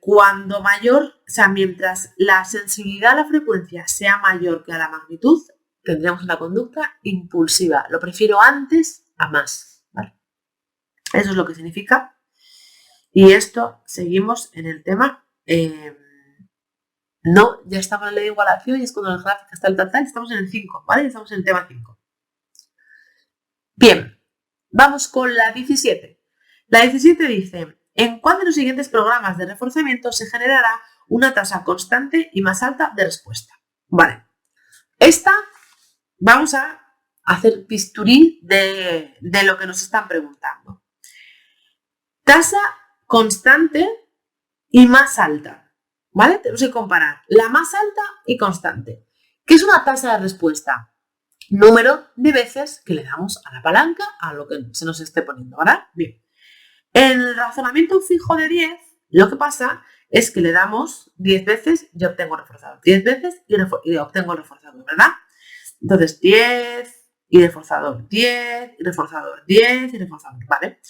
Cuando mayor, o sea, mientras la sensibilidad a la frecuencia sea mayor que a la magnitud, tendremos una conducta impulsiva. Lo prefiero antes a más, ¿vale? Eso es lo que significa. Y esto, seguimos en el tema, no, ya estaba en la ley de igualación y es cuando la gráfica está el tal, estamos en el 5, ¿vale? Estamos en el tema 5. Bien, vamos con la 17. La 17 dice, ¿en cuál de los siguientes programas de reforzamiento se generará una tasa constante y más alta de respuesta? Vale, esta vamos a hacer bisturí de lo que nos están preguntando. Tasa constante y más alta, ¿vale? Tenemos que comparar la más alta y constante. ¿Qué es una tasa de respuesta? Número de veces que le damos a la palanca a lo que se nos esté poniendo, ¿verdad? Bien. En el razonamiento fijo de 10, lo que pasa es que le damos 10 veces y obtengo reforzador. 10 veces y obtengo reforzador, ¿verdad? Entonces, 10 y reforzador, 10 y reforzador, 10 y reforzador, ¿vale?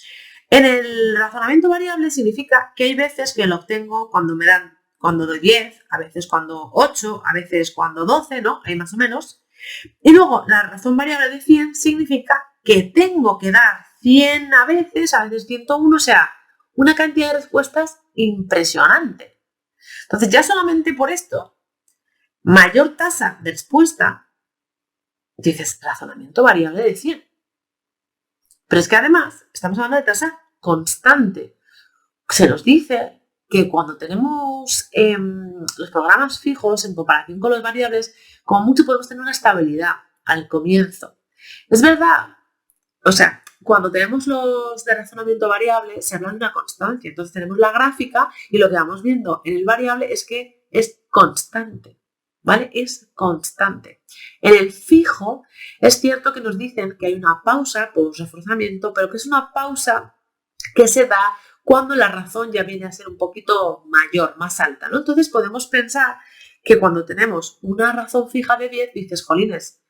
En el razonamiento variable significa que hay veces que lo obtengo cuando doy 10, a veces cuando 8, a veces cuando 12, ¿no? Hay más o menos. Y luego la razón variable de 100 significa que tengo que dar 100 a veces 101, o sea, una cantidad de respuestas impresionante. Entonces ya solamente por esto, mayor tasa de respuesta, dices razonamiento variable de 100. Pero es que además estamos hablando de tasa constante. Se nos dice que cuando tenemos los programas fijos en comparación con los variables, como mucho podemos tener una estabilidad al comienzo. Es verdad, o sea, cuando tenemos los de razonamiento variable se habla de una constancia. Entonces tenemos la gráfica y lo que vamos viendo en el variable es que es constante, ¿vale? Es constante. En el fijo es cierto que nos dicen que hay una pausa por reforzamiento, pero que es una pausa que se da cuando la razón ya viene a ser un poquito mayor, más alta, ¿no? Entonces podemos pensar que cuando tenemos una razón fija de 10, dices, jolines,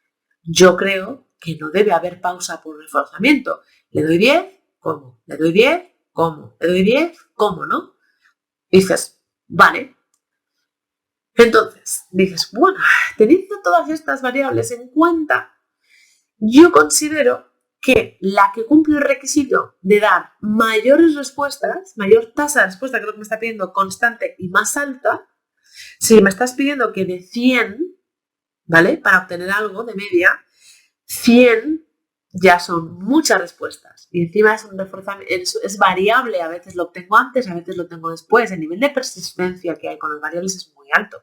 yo creo que no debe haber pausa por reforzamiento. Le doy 10, ¿cómo? Le doy 10, ¿cómo? Le doy 10, ¿cómo? ¿No? Dices, vale. Entonces, dices, bueno, teniendo todas estas variables en cuenta, yo considero que la que cumple el requisito de dar mayores respuestas, mayor tasa de respuesta, que es lo que me está pidiendo, constante y más alta, si me estás pidiendo que de 100, ¿vale? Para obtener algo de media, 100 ya son muchas respuestas. Y encima es un reforzamiento, es variable, a veces lo obtengo antes, a veces lo tengo después. El nivel de persistencia que hay con los variables es muy alto.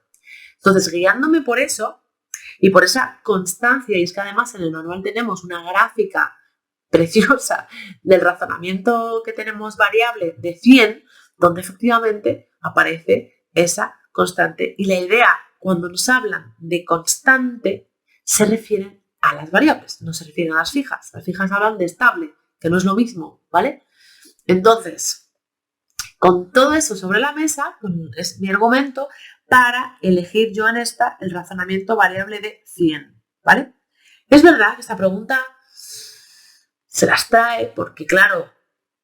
Entonces, guiándome por eso y por esa constancia, y es que además en el manual tenemos una gráfica preciosa del razonamiento que tenemos variable de 100, donde efectivamente aparece esa constante. Y la idea, cuando nos hablan de constante, se refieren a las variables, no se refieren a las fijas. Las fijas hablan de estable, que no es lo mismo, ¿vale? Entonces, con todo eso sobre la mesa, es mi argumento para elegir yo en esta el razonamiento variable de 100, ¿vale? Es verdad que esta pregunta se las trae porque, claro,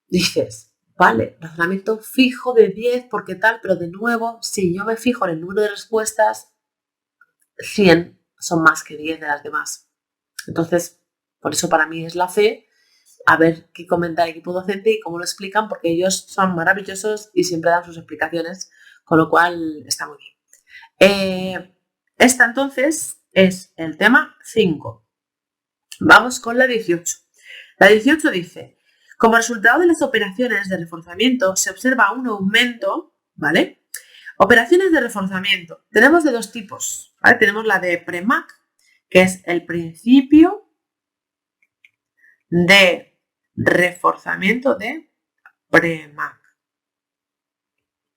dices, vale, razonamiento fijo de 10 porque tal, pero de nuevo, si yo me fijo en el número de respuestas, 100 son más que 10 de las demás. Entonces, por eso para mí es la C. A ver qué comenta el equipo docente y cómo lo explican, porque ellos son maravillosos y siempre dan sus explicaciones, con lo cual está muy bien. Esta entonces es el tema 5. Vamos con la 18. La 18 dice, como resultado de las operaciones de reforzamiento se observa un aumento, ¿vale? Operaciones de reforzamiento. Tenemos de dos tipos, ¿vale? Tenemos la de Premack, que es el principio de reforzamiento de Premack.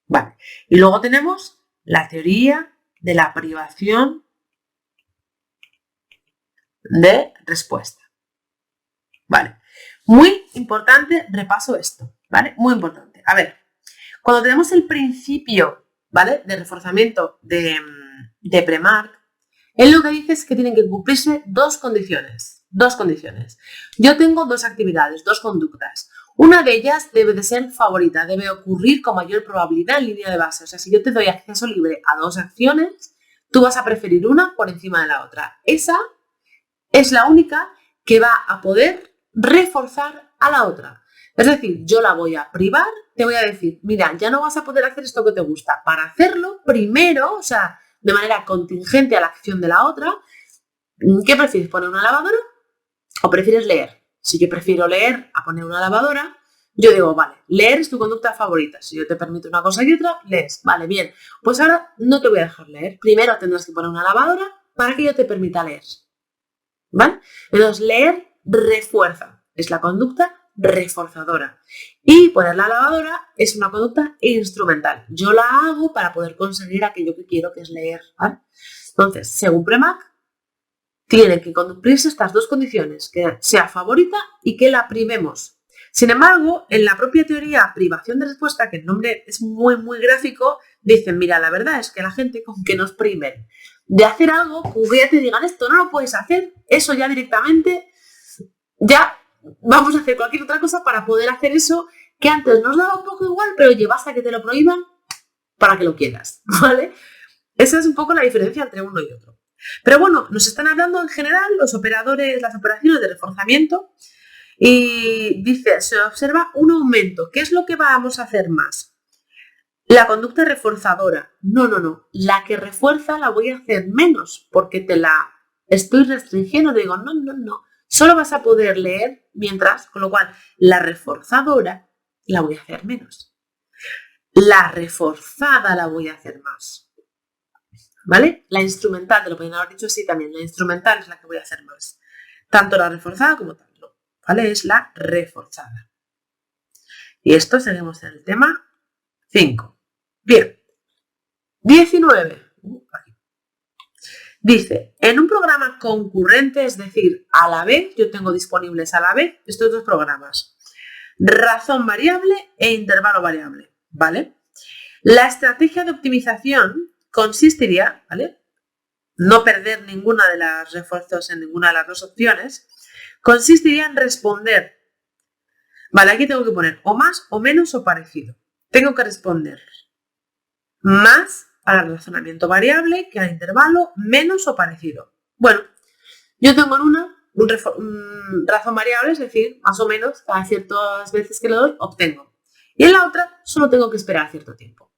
Vale. Y luego tenemos la teoría de la privación de respuesta. Vale. Muy importante, repaso esto, ¿vale? Muy importante. A ver, cuando tenemos el principio, ¿vale? De reforzamiento de Premack, él lo que dice es que tienen que cumplirse dos condiciones. Dos condiciones. Yo tengo dos actividades, dos conductas. Una de ellas debe de ser favorita, debe ocurrir con mayor probabilidad en línea de base. O sea, si yo te doy acceso libre a dos acciones, tú vas a preferir una por encima de la otra. Esa es la única que va a poder reforzar a la otra. Es decir, yo la voy a privar, te voy a decir, mira, ya no vas a poder hacer esto que te gusta. Para hacerlo, primero, o sea, de manera contingente a la acción de la otra, ¿qué prefieres? ¿Poner una lavadora o prefieres leer? Si yo prefiero leer a poner una lavadora, yo digo, vale, leer es tu conducta favorita. Si yo te permito una cosa y otra, lees. Vale, bien. Pues ahora no te voy a dejar leer. Primero tendrás que poner una lavadora para que yo te permita leer. ¿Vale? Entonces, leer refuerza. Es la conducta reforzadora. Y poner la lavadora es una conducta instrumental. Yo la hago para poder conseguir aquello que quiero, que es leer. ¿Vale? Entonces, según Premack, tienen que cumplirse estas dos condiciones, que sea favorita y que la privemos. Sin embargo, en la propia teoría privación de respuesta, que el nombre es muy, muy gráfico, dicen, mira, la verdad es que la gente con que nos priven de hacer algo, con que ya te digan esto no lo puedes hacer, eso ya directamente, ya vamos a hacer cualquier otra cosa para poder hacer eso que antes nos daba un poco igual, pero llevas a que te lo prohíban para que lo quieras, ¿vale? Esa es un poco la diferencia entre uno y otro. Pero bueno, nos están hablando en general las operaciones de reforzamiento y dice, se observa un aumento. ¿Qué es lo que vamos a hacer más? La conducta reforzadora. No. La que refuerza la voy a hacer menos porque te la estoy restringiendo. Digo, no. Solo vas a poder leer mientras, con lo cual, la reforzadora la voy a hacer menos. La reforzada la voy a hacer más. ¿Vale? La instrumental, te lo podrían haber dicho así también, la instrumental es la que voy a hacer más. Tanto la reforzada como tal, no. ¿Vale? Es la reforzada. Y esto seguimos en el tema 5. Bien. 19. Aquí. Dice, en un programa concurrente, es decir, a la vez, yo tengo disponibles a la vez estos dos programas. Razón variable e intervalo variable, ¿vale? La estrategia de optimización consistiría, ¿vale? No perder ninguna de las refuerzos en ninguna de las dos opciones, consistiría en responder, vale, aquí tengo que poner o más o menos o parecido. Tengo que responder más al razonamiento variable que al intervalo, menos o parecido. Bueno, yo tengo en una un razón variable, es decir, más o menos, cada ciertas veces que le doy, obtengo. Y en la otra, solo tengo que esperar cierto tiempo.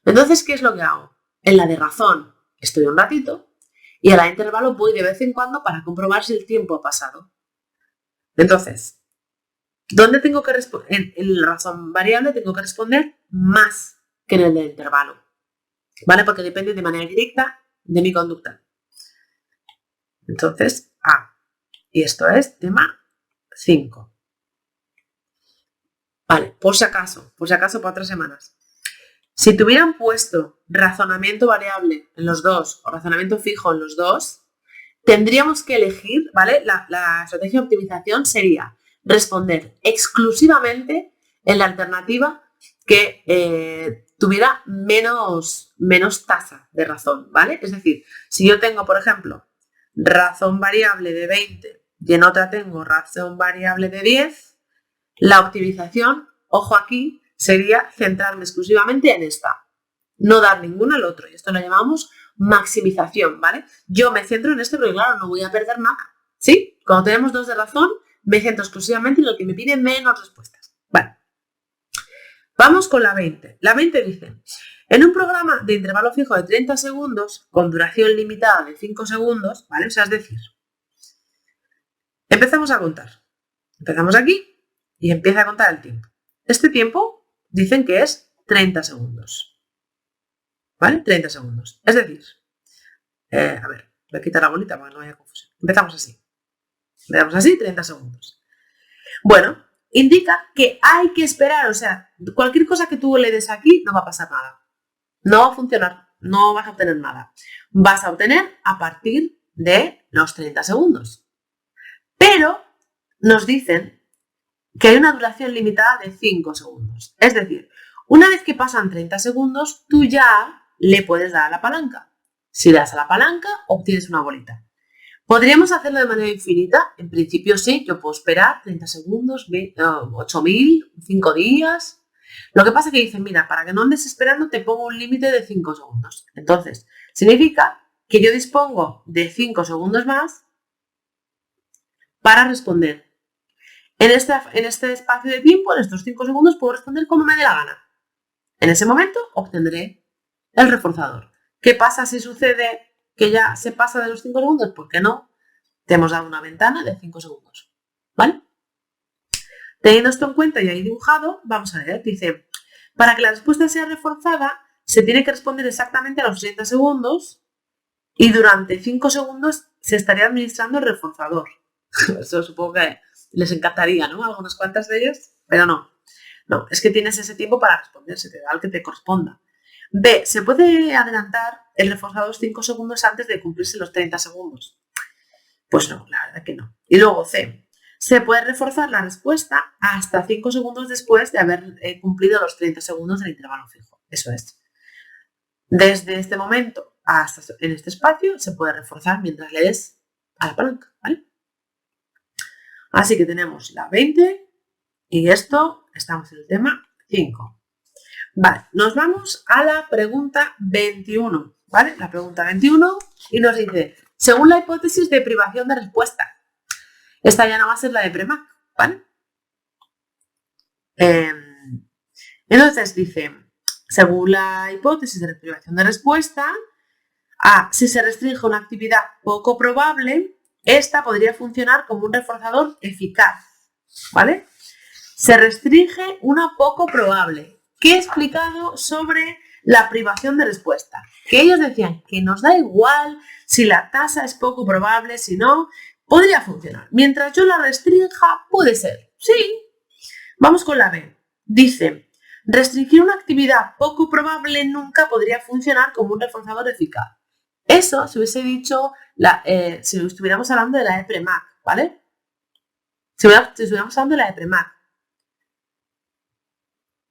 Entonces, ¿qué es lo que hago? En la de razón estoy un ratito y a la de intervalo voy de vez en cuando para comprobar si el tiempo ha pasado. Entonces, ¿dónde tengo que responder? En la razón variable tengo que responder más que en el de intervalo. ¿Vale? Porque depende de manera directa de mi conducta. Entonces, y esto es tema 5. Vale, por si acaso para otras semanas. Si te hubieran puesto razonamiento variable en los dos o razonamiento fijo en los dos, tendríamos que elegir, ¿vale? La estrategia de optimización sería responder exclusivamente en la alternativa que tuviera menos tasa de razón, ¿vale? Es decir, si yo tengo, por ejemplo, razón variable de 20 y en otra tengo razón variable de 10, la optimización, ojo aquí, sería centrarme exclusivamente en esta, no dar ninguna al otro. Y esto lo llamamos maximización, ¿vale? Yo me centro en este porque, claro, no voy a perder nada, ¿sí? Cuando tenemos dos de razón, me centro exclusivamente en lo que me pide menos respuestas. Vale. Vamos con la 20. La 20 dice, en un programa de intervalo fijo de 30 segundos, con duración limitada de 5 segundos, ¿vale? O sea, es decir, empezamos a contar. Empezamos aquí y empieza a contar el tiempo. Este tiempo dicen que es 30 segundos. ¿Vale? 30 segundos. Es decir, a ver, voy a quitar la bolita para que no haya confusión. Empezamos así. Empezamos así, 30 segundos. Bueno, indica que hay que esperar, o sea, cualquier cosa que tú le des aquí no va a pasar nada. No va a funcionar, no vas a obtener nada. Vas a obtener a partir de los 30 segundos. Pero nos dicen que hay una duración limitada de 5 segundos. Es decir, una vez que pasan 30 segundos, tú ya le puedes dar a la palanca. Si das a la palanca, obtienes una bolita. ¿Podríamos hacerlo de manera infinita? En principio sí, yo puedo esperar 30 segundos, 8.000, 5 días. Lo que pasa es que dicen, mira, para que no andes esperando te pongo un límite de 5 segundos. Entonces, significa que yo dispongo de 5 segundos más para responder. En este espacio de tiempo, en estos 5 segundos, puedo responder como me dé la gana. En ese momento obtendré el reforzador. ¿Qué pasa si sucede que ya se pasa de los 5 segundos? ¿Por qué no? Te hemos dado una ventana de 5 segundos. ¿Vale? Teniendo esto en cuenta y ahí dibujado, vamos a ver. Dice, para que la respuesta sea reforzada, se tiene que responder exactamente a los 30 segundos y durante 5 segundos se estaría administrando el reforzador. Eso supongo que les encantaría, ¿no? Algunas cuantas de ellas, pero no. No, es que tienes ese tiempo para responder, se te da el que te corresponda. B, se puede adelantar el reforzador 5 segundos antes de cumplirse los 30 segundos. Pues no, la verdad que no. Y luego C, se puede reforzar la respuesta hasta 5 segundos después de haber cumplido los 30 segundos del intervalo fijo. Eso es. Desde este momento hasta en este espacio se puede reforzar mientras le des a la palanca, ¿vale? Así que tenemos la 20 y esto, estamos en el tema 5. Vale, nos vamos a la pregunta 21, ¿vale? La pregunta 21 y nos dice, según la hipótesis de privación de respuesta, esta ya no va a ser la de Premack, ¿vale? Entonces dice, según la hipótesis de privación de respuesta, si se restringe una actividad poco probable, esta podría funcionar como un reforzador eficaz, ¿vale? Se restringe una poco probable. ¿Qué he explicado sobre la privación de respuesta? Que ellos decían que nos da igual si la tasa es poco probable, si no, podría funcionar. Mientras yo la restrinja, puede ser. Sí. Vamos con la B. Dice, restringir una actividad poco probable nunca podría funcionar como un reforzador eficaz. Eso se hubiese dicho si estuviéramos hablando de la de Premack, ¿vale? Si estuviéramos hablando de la de Premack.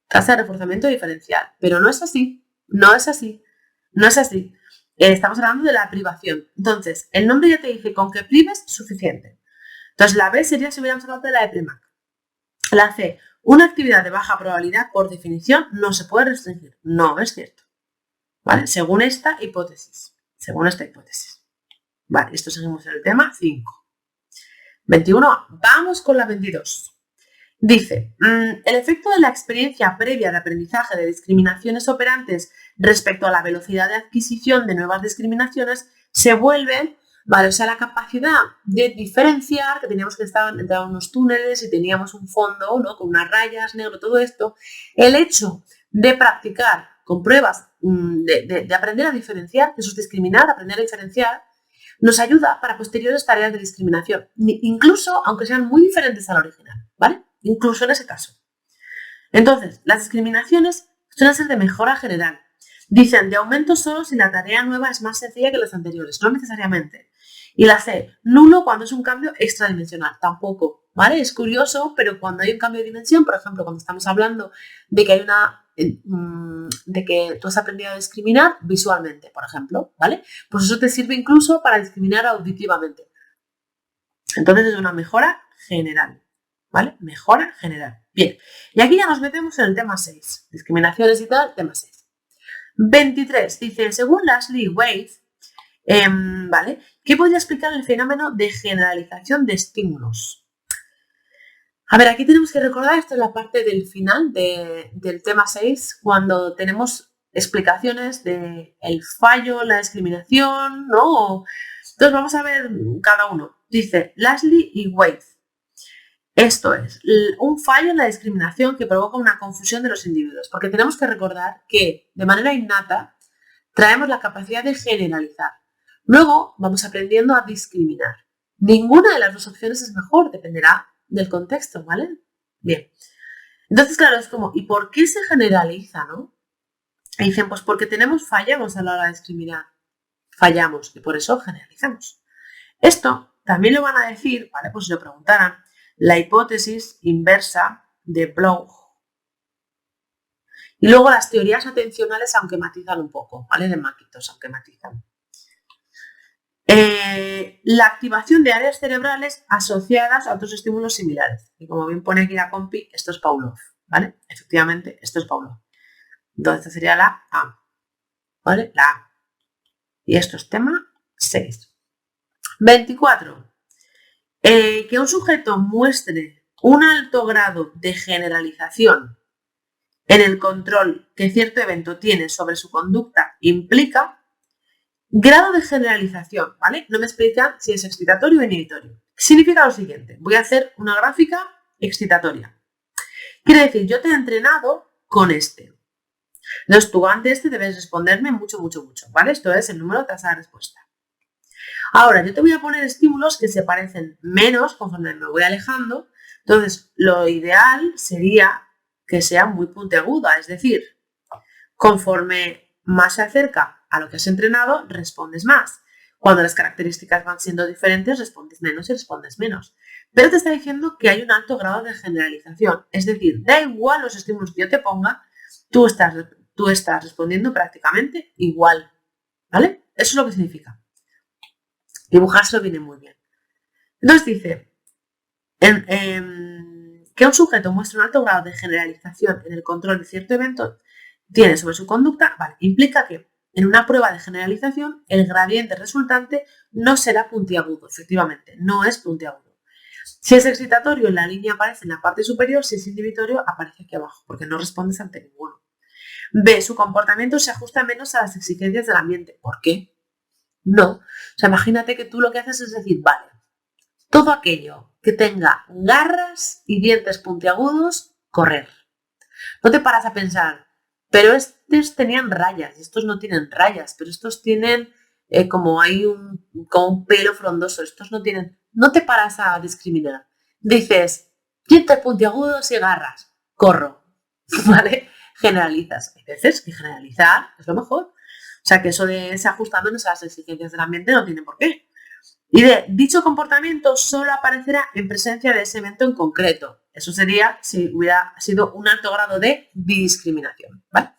Tasa de reforzamiento diferencial. Pero no es así. No es así. No es así. Estamos hablando de la privación. Entonces, el nombre ya te dice con que prives suficiente. Entonces, la B sería si hubiéramos hablado de la de Premack. La C, una actividad de baja probabilidad, por definición, no se puede restringir. No es cierto. ¿Vale? Según esta hipótesis. Según esta hipótesis. Vale, esto seguimos en el tema 5. 21. Vamos con la 22. Dice, el efecto de la experiencia previa de aprendizaje de discriminaciones operantes respecto a la velocidad de adquisición de nuevas discriminaciones se vuelve, ¿vale? O sea, la capacidad de diferenciar, que teníamos que entrar en unos túneles y teníamos un fondo, ¿no? Con unas rayas, negro, todo esto, el hecho de practicar con pruebas, de aprender a diferenciar, eso es discriminar, aprender a diferenciar, nos ayuda para posteriores tareas de discriminación, incluso aunque sean muy diferentes a la original, ¿vale? Incluso en ese caso. Entonces, las discriminaciones suelen ser de mejora general. Dicen de aumento solo si la tarea nueva es más sencilla que las anteriores, no necesariamente. Y la C, nulo cuando es un cambio extradimensional, tampoco, ¿vale? Es curioso, pero cuando hay un cambio de dimensión, por ejemplo, cuando estamos hablando de que hay de que tú has aprendido a discriminar visualmente, por ejemplo, ¿vale? Pues eso te sirve incluso para discriminar auditivamente. Entonces es una mejora general, ¿vale? Mejora general. Bien, y aquí ya nos metemos en el tema 6. Discriminaciones y tal, tema 6. 23. Dice, según Leslie Wade, ¿vale? ¿Qué podría explicar el fenómeno de generalización de estímulos? A ver, aquí tenemos que recordar, esto es la parte del final del tema 6, cuando tenemos explicaciones del fallo, la discriminación, ¿no? Entonces vamos a ver cada uno. Dice Leslie y Wade. Esto es un fallo en la discriminación que provoca una confusión de los individuos, porque tenemos que recordar que de manera innata traemos la capacidad de generalizar. Luego vamos aprendiendo a discriminar. Ninguna de las dos opciones es mejor, dependerá del contexto, ¿vale? Bien. Entonces, claro, es como, ¿y por qué se generaliza, no? Y dicen, pues porque fallamos a la hora de discriminar. Fallamos y por eso generalizamos. Esto también lo van a decir, ¿vale? Pues si lo preguntaran, la hipótesis inversa de Bloch. Y luego las teorías atencionales, aunque matizan un poco, ¿vale? De Mackintosh, aunque matizan. La activación de áreas cerebrales asociadas a otros estímulos similares. Y como bien pone aquí la compi, esto es Pavlov, ¿vale? Efectivamente, esto es Pavlov. Entonces, esta sería la A, ¿vale? La A. Y esto es tema 6. 24. Que un sujeto muestre un alto grado de generalización en el control que cierto evento tiene sobre su conducta implica grado de generalización, ¿vale? No me explican si es excitatorio o inhibitorio. Significa lo siguiente, voy a hacer una gráfica excitatoria. Quiere decir, yo te he entrenado con este. Entonces tú ante este debes responderme mucho, ¿vale? Esto es el número de tasa de respuesta. Ahora, yo te voy a poner estímulos que se parecen menos conforme me voy alejando. Entonces, lo ideal sería que sea muy puntiaguda, es decir, conforme más se acerca a lo que has entrenado, respondes más. Cuando las características van siendo diferentes, respondes menos y respondes menos. Pero te está diciendo que hay un alto grado de generalización. Es decir, da igual los estímulos que yo te ponga, tú estás respondiendo prácticamente igual. ¿Vale? Eso es lo que significa. Dibujárselo viene muy bien. Entonces dice que un sujeto muestra un alto grado de generalización en el control de cierto evento tiene sobre su conducta, vale, implica que en una prueba de generalización el gradiente resultante no será puntiagudo, efectivamente, no es puntiagudo. Si es excitatorio, la línea aparece en la parte superior, si es inhibitorio, aparece aquí abajo, porque no respondes ante ninguno. B, su comportamiento se ajusta menos a las exigencias del ambiente. ¿Por qué? No. O sea, imagínate que tú lo que haces es decir, vale, todo aquello que tenga garras y dientes puntiagudos, correr. No te paras a pensar, pero estos tenían rayas, estos no tienen rayas, pero estos tienen como hay como un pelo frondoso, estos no tienen. No te paras a discriminar. Dices, dientes puntiagudos y garras, corro, ¿vale? Generalizas. Hay veces que generalizar es lo mejor. O sea, que eso de ese ajustándonos a las exigencias del ambiente no tiene por qué. Y dicho comportamiento solo aparecerá en presencia de ese evento en concreto. Eso sería si hubiera sido un alto grado de discriminación, ¿vale?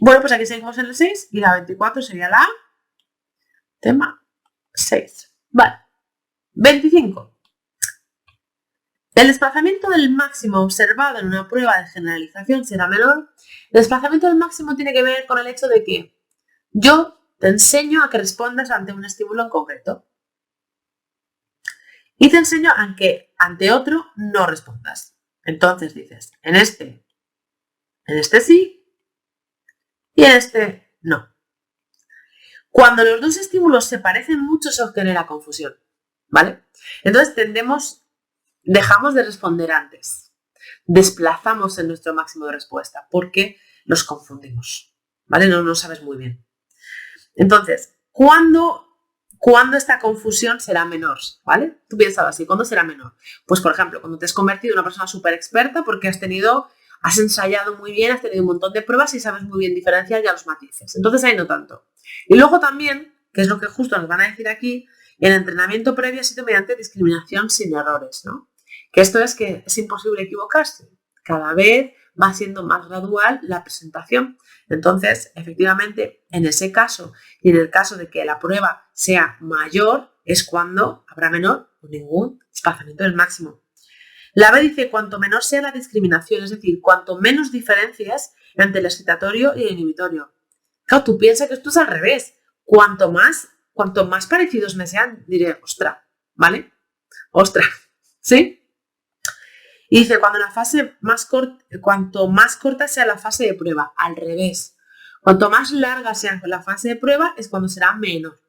Bueno, pues aquí seguimos en el 6 y la 24 sería la tema 6. Vale. 25. El desplazamiento del máximo observado en una prueba de generalización será menor. El desplazamiento del máximo tiene que ver con el hecho de que yo te enseño a que respondas ante un estímulo en concreto. Y te enseño a que ante otro no respondas. Entonces dices, en este sí y en este no. Cuando los dos estímulos se parecen mucho se genera confusión, ¿vale? Entonces dejamos de responder antes. Desplazamos en nuestro máximo de respuesta porque los confundimos, ¿vale? No lo sabes muy bien. Entonces, ¿cuándo esta confusión será menor? ¿Vale? Tú piénsalo así, ¿cuándo será menor? Pues, por ejemplo, cuando te has convertido en una persona súper experta porque has ensayado muy bien, has tenido un montón de pruebas y sabes muy bien diferenciar ya los matices. Entonces, ahí no tanto. Y luego también, que es lo que justo nos van a decir aquí, el entrenamiento previo ha sido mediante discriminación sin errores, ¿no? Que esto es que es imposible equivocarse. Cada vez va siendo más gradual la presentación. Entonces, efectivamente, en ese caso y en el caso de que la prueba sea mayor, es cuando habrá menor o ningún desplazamiento del máximo. La B dice, cuanto menor sea la discriminación, es decir, cuanto menos diferencias entre el excitatorio y el inhibitorio. Claro, tú piensas que esto es al revés. Cuanto más parecidos me sean, diré, ostras, ¿vale? Ostras, ¿sí? Y dice, cuanto más corta sea la fase de prueba, al revés. Cuanto más larga sea la fase de prueba es cuando será menor.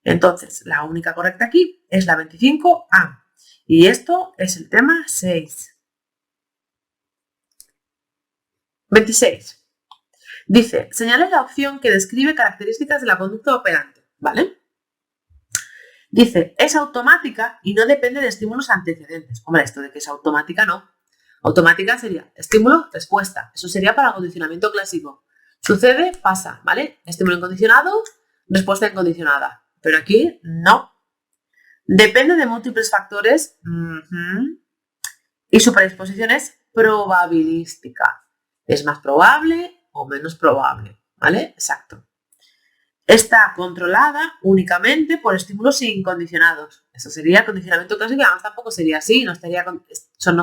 Entonces, la única correcta aquí es la 25A. Y esto es el tema 6. 26. Dice, señala la opción que describe características de la conducta operante, ¿vale? Dice, es automática y no depende de estímulos antecedentes. Hombre, esto de que es automática no. Automática sería estímulo-respuesta. Eso sería para el condicionamiento clásico. Sucede, pasa, ¿vale? Estímulo incondicionado, respuesta incondicionada. Pero aquí no. Depende de múltiples factores y su predisposición es probabilística. Es más probable o menos probable, ¿vale? Exacto. Está controlada únicamente por estímulos incondicionados. Eso sería el condicionamiento clásico, además tampoco sería así, no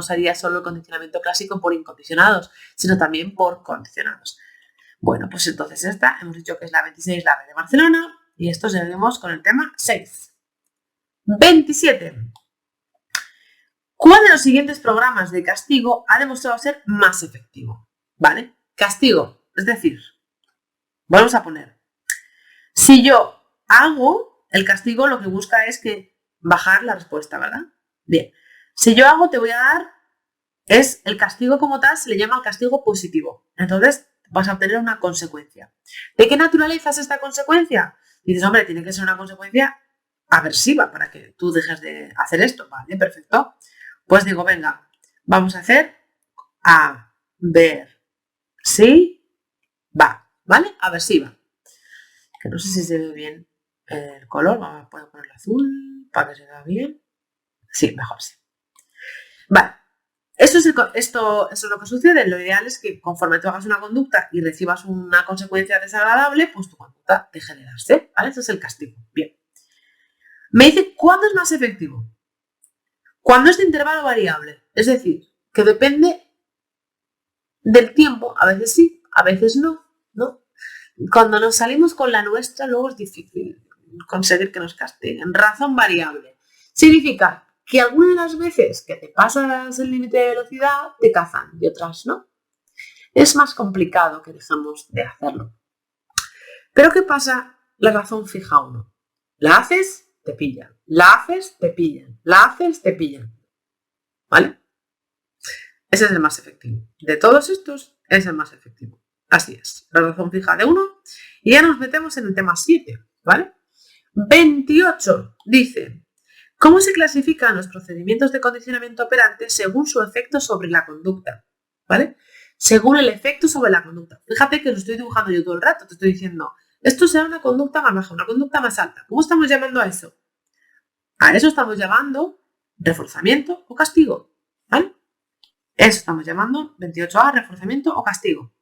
sería solo el condicionamiento clásico por incondicionados, sino también por condicionados. Bueno, pues entonces esta, hemos dicho que es la 26, la B de Barcelona, y esto seguimos con el tema 6. 27. ¿Cuál de los siguientes programas de castigo ha demostrado ser más efectivo? ¿Vale? Castigo, es decir, vamos a poner, si yo hago, el castigo lo que busca es que bajar la respuesta, ¿verdad? Bien, si yo hago, te voy a dar, es el castigo como tal, se le llama el castigo positivo. Entonces, vas a obtener una consecuencia. ¿De qué naturaleza es esta consecuencia? Dices, hombre, tiene que ser una consecuencia aversiva para que tú dejes de hacer esto. Vale, perfecto. Pues digo, venga, vamos a hacer a ver si va, ¿vale? Aversiva. Que no sé si se ve bien el color, vamos a ponerlo azul para que se vea bien. Sí, mejor sí. Vale, esto es lo que sucede. Lo ideal es que conforme tú hagas una conducta y recibas una consecuencia desagradable, pues tu conducta deje de darse, ¿vale? Ese es el castigo. Bien. Me dice, ¿cuándo es más efectivo? Cuando es de intervalo variable, es decir, que depende del tiempo, a veces sí, a veces no, ¿no? Cuando nos salimos con la nuestra, luego es difícil conseguir que nos castiguen. Razón variable. Significa que algunas de las veces que te pasas el límite de velocidad te cazan y otras no. Es más complicado que dejamos de hacerlo. Pero ¿qué pasa? La razón fija 1. La haces, te pillan. La haces, te pillan. La haces, te pillan. ¿Vale? Ese es el más efectivo. De todos estos, es el más efectivo. Así es. La razón fija de 1. Y ya nos metemos en el tema 7. ¿Vale? 28 dice, ¿cómo se clasifican los procedimientos de condicionamiento operante según su efecto sobre la conducta? ¿Vale? Según el efecto sobre la conducta. Fíjate que lo estoy dibujando yo todo el rato. Te estoy diciendo, esto será una conducta más baja, una conducta más alta. ¿Cómo estamos llamando a eso? A eso estamos llamando reforzamiento o castigo. ¿Vale? Eso estamos llamando 28A, reforzamiento o castigo.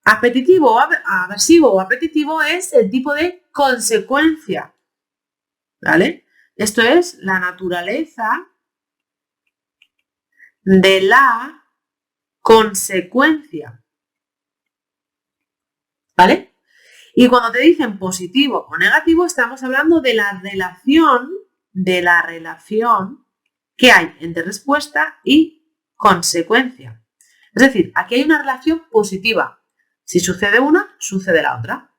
Apetitivo, aversivo o apetitivo es el tipo de consecuencia. ¿Vale? Esto es la naturaleza de la consecuencia. ¿Vale? Y cuando te dicen positivo o negativo, estamos hablando de la relación que hay entre respuesta y consecuencia. Es decir, aquí hay una relación positiva. Si sucede una, sucede la otra.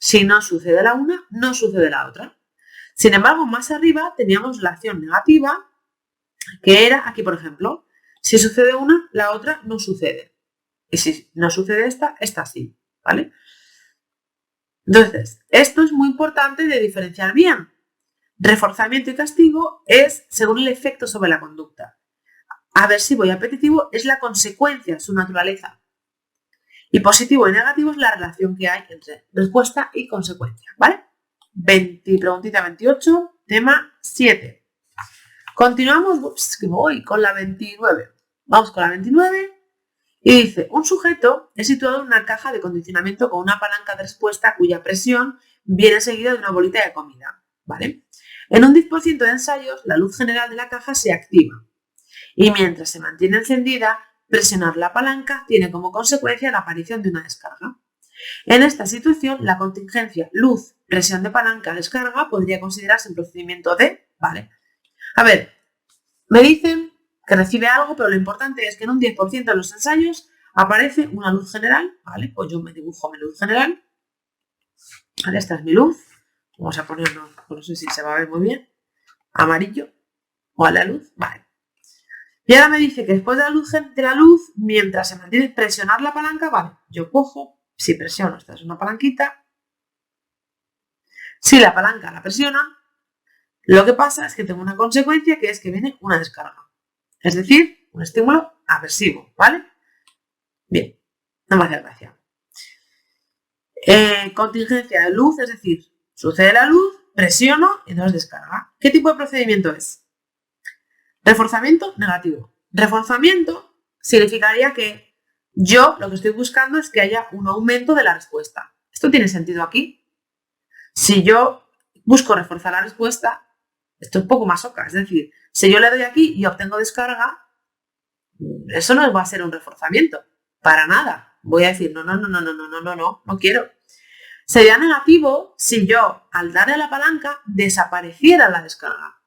Si no sucede la una, no sucede la otra. Sin embargo, más arriba teníamos la acción negativa, que era aquí, por ejemplo, si sucede una, la otra no sucede. Y si no sucede esta, esta sí, ¿vale? Entonces, esto es muy importante de diferenciar bien. Reforzamiento y castigo es según el efecto sobre la conducta. Aversivo y apetitivo es la consecuencia, su naturaleza. Y positivo y negativo es la relación que hay entre respuesta y consecuencia, ¿vale? Preguntita 28, tema 7. Continuamos, que voy con la 29. Vamos con la 29 y dice, un sujeto es situado en una caja de condicionamiento con una palanca de respuesta cuya presión viene seguida de una bolita de comida, ¿vale? En un 10% de ensayos, la luz general de la caja se activa y mientras se mantiene encendida, presionar la palanca tiene como consecuencia la aparición de una descarga. En esta situación, la contingencia luz, presión de palanca, descarga podría considerarse un procedimiento de, ¿vale? A ver, me dicen que recibe algo, pero lo importante es que en un 10% de los ensayos aparece una luz general, ¿vale? Pues yo me dibujo mi luz general, ¿vale? Esta es mi luz, vamos a ponerlo, no sé si se va a ver muy bien, amarillo, o a la luz, vale. Y ahora me dice que después de la luz, mientras se mantiene presionar la palanca, vale, yo cojo, si presiono, esta es una palanquita, si la palanca la presiona, lo que pasa es que tengo una consecuencia que es que viene una descarga. Es decir, un estímulo aversivo, ¿vale? Bien, no me hace gracia. Contingencia de luz, es decir, sucede la luz, presiono y entonces descarga. ¿Qué tipo de procedimiento es? Reforzamiento negativo. Reforzamiento significaría que yo lo que estoy buscando es que haya un aumento de la respuesta. ¿Esto tiene sentido aquí? Si yo busco reforzar la respuesta, esto es un poco masoca, es decir, si yo le doy aquí y obtengo descarga, eso no va a ser un reforzamiento, para nada. Voy a decir, no quiero. Sería negativo si yo, al darle a la palanca, desapareciera la descarga.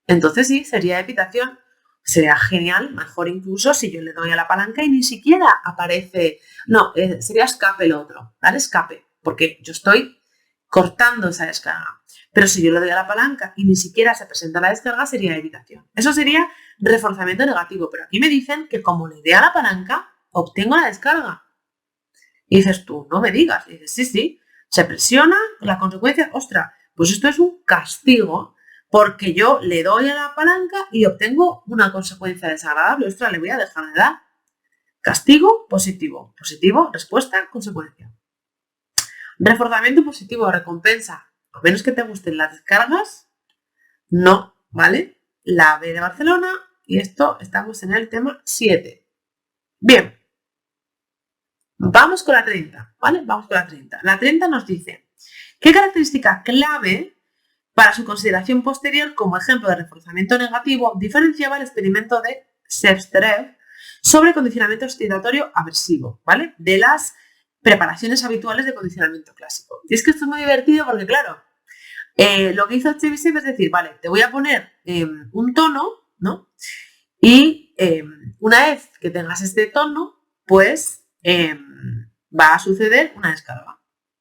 Entonces sí, sería evitación. Sería genial, mejor incluso si yo le doy a la palanca y ni siquiera aparece... No, sería escape el otro, ¿vale? Escape, porque yo estoy cortando esa descarga. Pero si yo le doy a la palanca y ni siquiera se presenta la descarga, sería evitación. Eso sería reforzamiento negativo, pero aquí me dicen que como le dé a la palanca, obtengo la descarga. Y dices tú, no me digas. Y dices, sí, sí, se presiona, la consecuencia, ostras, pues esto es un castigo porque yo le doy a la palanca y obtengo una consecuencia desagradable. Ostras, le voy a dejar de dar. Castigo, positivo. Positivo, respuesta, consecuencia. Reforzamiento positivo, recompensa. A menos que te gusten las descargas, no, ¿vale? La B de Barcelona y esto estamos en el tema 7. Bien. Vamos con la 30, ¿vale? Vamos con la 30. La 30 nos dice, ¿qué característica clave para su consideración posterior como ejemplo de reforzamiento negativo diferenciaba el experimento de Shevstrev sobre condicionamiento excitatorio aversivo, ¿vale? De las preparaciones habituales de condicionamiento clásico? Y es que esto es muy divertido porque, claro, lo que hizo Chebyshev es decir, vale, te voy a poner un tono, ¿no? Y una vez que tengas este tono, pues va a suceder una descarga.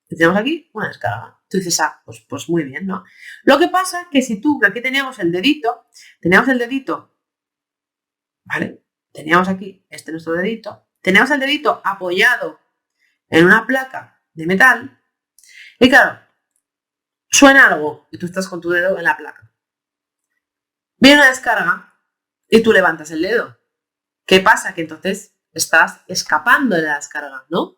Tenemos aquí una descarga. Tú dices, pues muy bien, ¿no? Lo que pasa es que si tú, que aquí teníamos el dedito, ¿vale? Teníamos aquí nuestro dedito, teníamos el dedito apoyado en una placa de metal y claro, suena algo y tú estás con tu dedo en la placa. Viene una descarga y tú levantas el dedo. ¿Qué pasa? Que entonces estás escapando de la descarga, ¿no?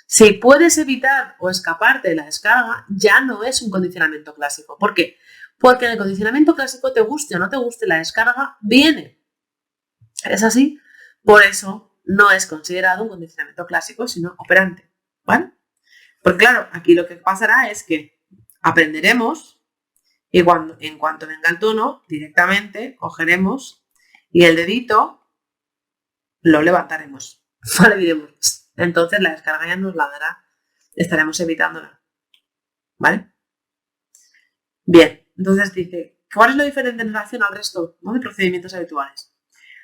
Si puedes evitar o escaparte de la descarga, ya no es un condicionamiento clásico. ¿Por qué? Porque en el condicionamiento clásico, te guste o no te guste, la descarga viene. ¿Es así? Por eso no es considerado un condicionamiento clásico, sino operante, ¿vale? Porque claro, aquí lo que pasará es que aprenderemos y en cuanto venga el tono, directamente cogeremos y el dedito lo levantaremos, ¿vale? Diremos, entonces la descarga ya nos la dará, estaremos evitándola, ¿vale? Bien, entonces dice, ¿cuál es lo diferente en relación al resto, ¿no?, de procedimientos habituales?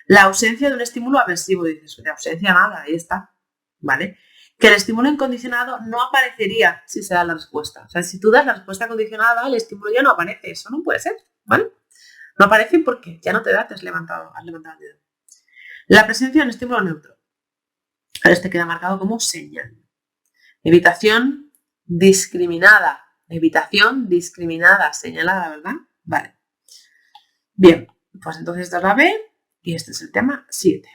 La ausencia de un estímulo aversivo, dices, de ausencia nada, ahí está, ¿vale? Que el estímulo incondicionado no aparecería si se da la respuesta. O sea, si tú das la respuesta condicionada, el estímulo ya no aparece, eso no puede ser, ¿vale? No aparece porque ya no te da, te has levantado el dedo. La presencia de un estímulo neutro. Este queda marcado como señal. Evitación discriminada. Evitación discriminada, señalada, ¿verdad? Vale. Bien, pues entonces esta es la B y este es el tema 7.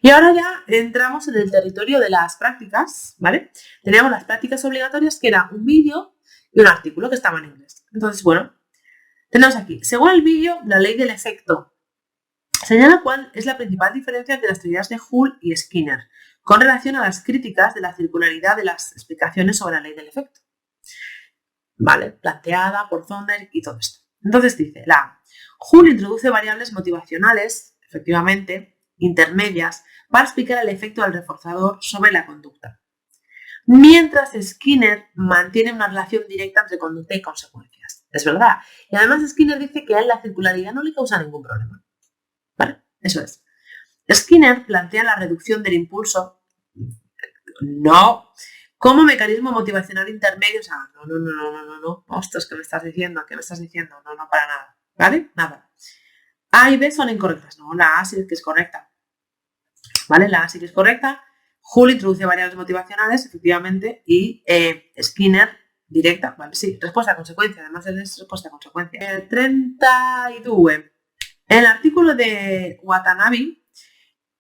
Y ahora ya entramos en el territorio de las prácticas, ¿vale? Teníamos las prácticas obligatorias, que era un vídeo y un artículo que estaba en inglés. Entonces, bueno, tenemos aquí, según el vídeo, la ley del efecto señala cuál es la principal diferencia entre las teorías de Hull y Skinner con relación a las críticas de la circularidad de las explicaciones sobre la ley del efecto, ¿vale? Planteada por Zonder y todo esto. Entonces dice, Hull introduce variables motivacionales, efectivamente, intermedias, para explicar el efecto del reforzador sobre la conducta, mientras Skinner mantiene una relación directa entre conducta y consecuencias. Es verdad. Y además Skinner dice que a él la circularidad no le causa ningún problema. ¿Vale? Eso es. Skinner plantea la reducción del impulso como mecanismo motivacional intermedio. O sea, no. Ostras, ¿qué me estás diciendo? No, para nada. ¿Vale? Nada. A y B son incorrectas. No, la A sí que es correcta. ¿Vale? La A sí que es correcta. Hull introduce variables motivacionales, efectivamente, y Skinner directa. Vale, sí, respuesta a consecuencia. Además es respuesta a consecuencia. 32. El artículo de Watanabe,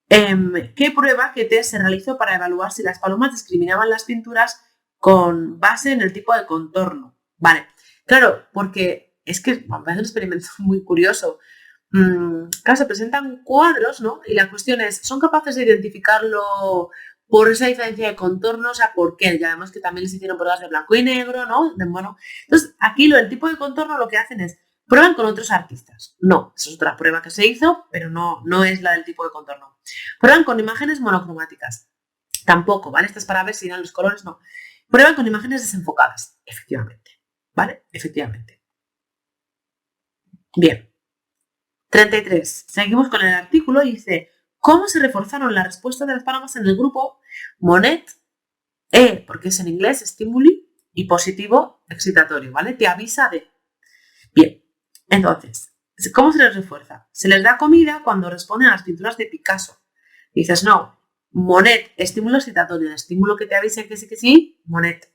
¿qué prueba, qué test se realizó para evaluar si las palomas discriminaban las pinturas con base en el tipo de contorno? Vale, claro, porque es que me parece un experimento muy curioso. Claro, se presentan cuadros, ¿no? Y la cuestión es, ¿son capaces de identificarlo por esa diferencia de contorno? O sea, ¿por qué? Ya vemos que también les hicieron pruebas de blanco y negro, ¿no? Bueno, entonces aquí el tipo de contorno lo que hacen es, ¿prueban con otros artistas? No, esa es otra prueba que se hizo, pero no es la del tipo de contorno. ¿Prueban con imágenes monocromáticas? Tampoco, ¿vale? Estas para ver si dan los colores, no. Prueban con imágenes desenfocadas, efectivamente, ¿vale? Efectivamente. Bien. 33. Seguimos con el artículo y dice, ¿cómo se reforzaron las respuestas de las palomas en el grupo Monet? Porque es en inglés, stimuli, y positivo, excitatorio, ¿vale? Te avisa de. Bien, entonces, ¿cómo se les refuerza? Se les da comida cuando responden a las pinturas de Picasso. Dices, no, Monet, estímulo excitatorio, el estímulo que te avise que sí, Monet.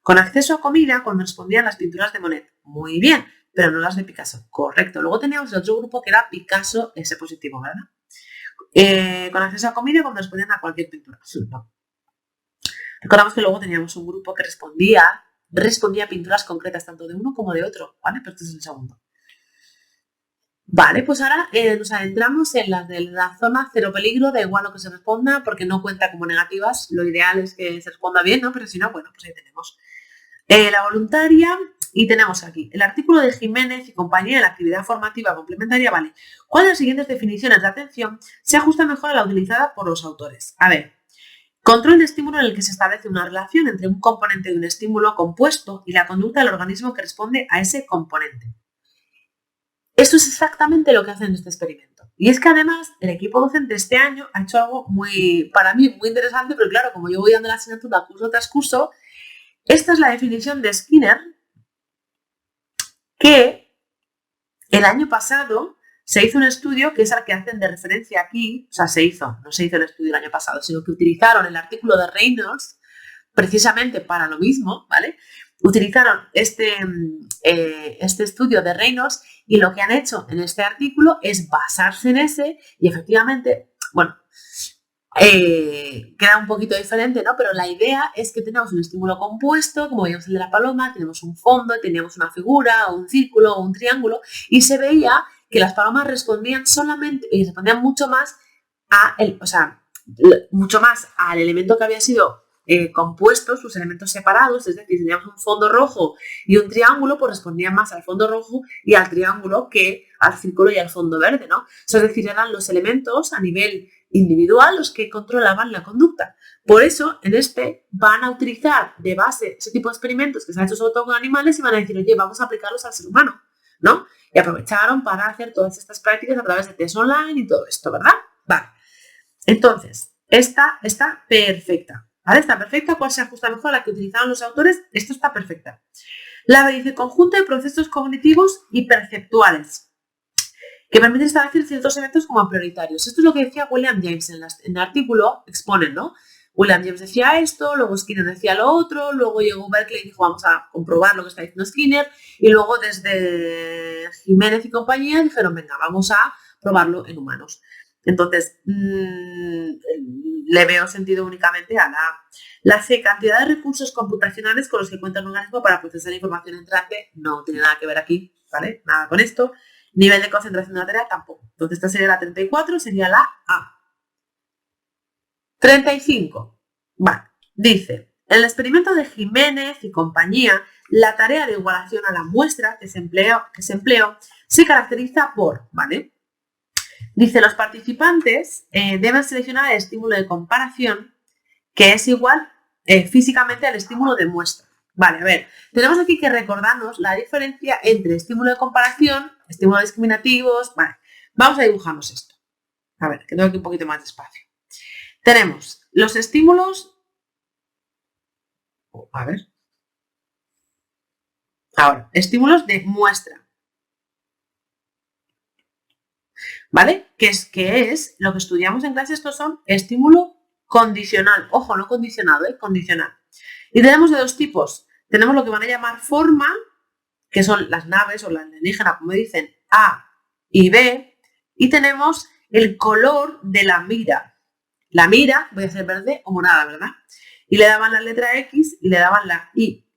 Con acceso a comida cuando respondían las pinturas de Monet. Muy bien, pero no las de Picasso. Correcto. Luego teníamos el otro grupo que era Picasso, ese positivo, ¿verdad? Con acceso a comida cuando respondían a cualquier pintura. No. Recordamos que luego teníamos un grupo que respondía a pinturas concretas, tanto de uno como de otro, ¿vale? Pero este es el segundo. Vale, pues ahora nos adentramos en las de la zona cero peligro, da igual lo que se responda, porque no cuenta como negativas, lo ideal es que se responda bien, ¿no? Pero si no, bueno, pues ahí tenemos. La voluntaria, y tenemos aquí el artículo de Jiménez y compañía de la actividad formativa complementaria, vale. ¿Cuál de las siguientes definiciones de atención se ajusta mejor a la utilizada por los autores? A ver, control de estímulo en el que se establece una relación entre un componente de un estímulo compuesto y la conducta del organismo que responde a ese componente. Esto es exactamente lo que hacen en este experimento. Y es que además el equipo docente este año ha hecho algo para mí muy interesante, pero claro, como yo voy dando la asignatura curso tras curso, esta es la definición de Skinner que el año pasado se hizo un estudio que es al que hacen de referencia aquí, o sea, no se hizo el estudio el año pasado, sino que utilizaron el artículo de Reynolds precisamente para lo mismo, ¿vale? Utilizaron este estudio de Reynolds y lo que han hecho en este artículo es basarse en ese y efectivamente, bueno, queda un poquito diferente, ¿no? Pero la idea es que tenemos un estímulo compuesto, como veíamos el de la paloma, tenemos un fondo, teníamos una figura, o un círculo, o un triángulo, y se veía que las palomas respondían mucho más mucho más al elemento que había sido compuesto, sus elementos separados, es decir, si teníamos un fondo rojo y un triángulo, pues respondían más al fondo rojo y al triángulo que al círculo y al fondo verde, ¿no? Es decir, eran los elementos a nivel individual los que controlaban la conducta. Por eso, en este van a utilizar de base ese tipo de experimentos que se han hecho sobre todo con animales y van a decir, oye, vamos a aplicarlos al ser humano, ¿no? Y aprovecharon para hacer todas estas prácticas a través de test online y todo esto, ¿verdad? Vale. Entonces, esta está perfecta. ¿Vale? Está perfecta. ¿Cuál se ajusta mejor a la que utilizaron los autores? Esto está perfecta. La dice conjunto de procesos cognitivos y perceptuales que permiten establecer ciertos eventos como prioritarios. Esto es lo que decía William James en el artículo, exponen, ¿no? William James decía esto, luego Skinner decía lo otro, luego llegó Berkeley y dijo vamos a comprobar lo que está diciendo Skinner y luego desde Jiménez y compañía dijeron venga, vamos a probarlo en humanos. Entonces, le veo sentido únicamente a la C, cantidad de recursos computacionales con los que cuenta un organismo para procesar información entrante, no tiene nada que ver aquí, ¿vale? Nada con esto. Nivel de concentración de la tarea tampoco. Entonces, esta sería la 34, sería la A. 35. Vale, dice, en el experimento de Jiménez y compañía, la tarea de igualación a la muestra que se empleó se caracteriza por, ¿vale? Dice, los participantes deben seleccionar el estímulo de comparación que es igual físicamente al estímulo de muestra. Vale, a ver, tenemos aquí que recordarnos la diferencia entre estímulo de comparación, estímulos discriminativos, vale, vamos a dibujarnos esto. A ver, que tengo aquí un poquito más de espacio. Tenemos los estímulos, a ver, ahora, estímulos de muestra. ¿Vale? ¿Qué es lo que estudiamos en clase? Estos son estímulo condicional. Ojo, no condicionado, condicional. Y tenemos de dos tipos. Tenemos lo que van a llamar forma, que son las naves o la alienígena, como dicen, A y B. Y tenemos el color de la mira. La mira, voy a hacer verde o morada, ¿verdad? Y le daban la letra X y le daban la Y.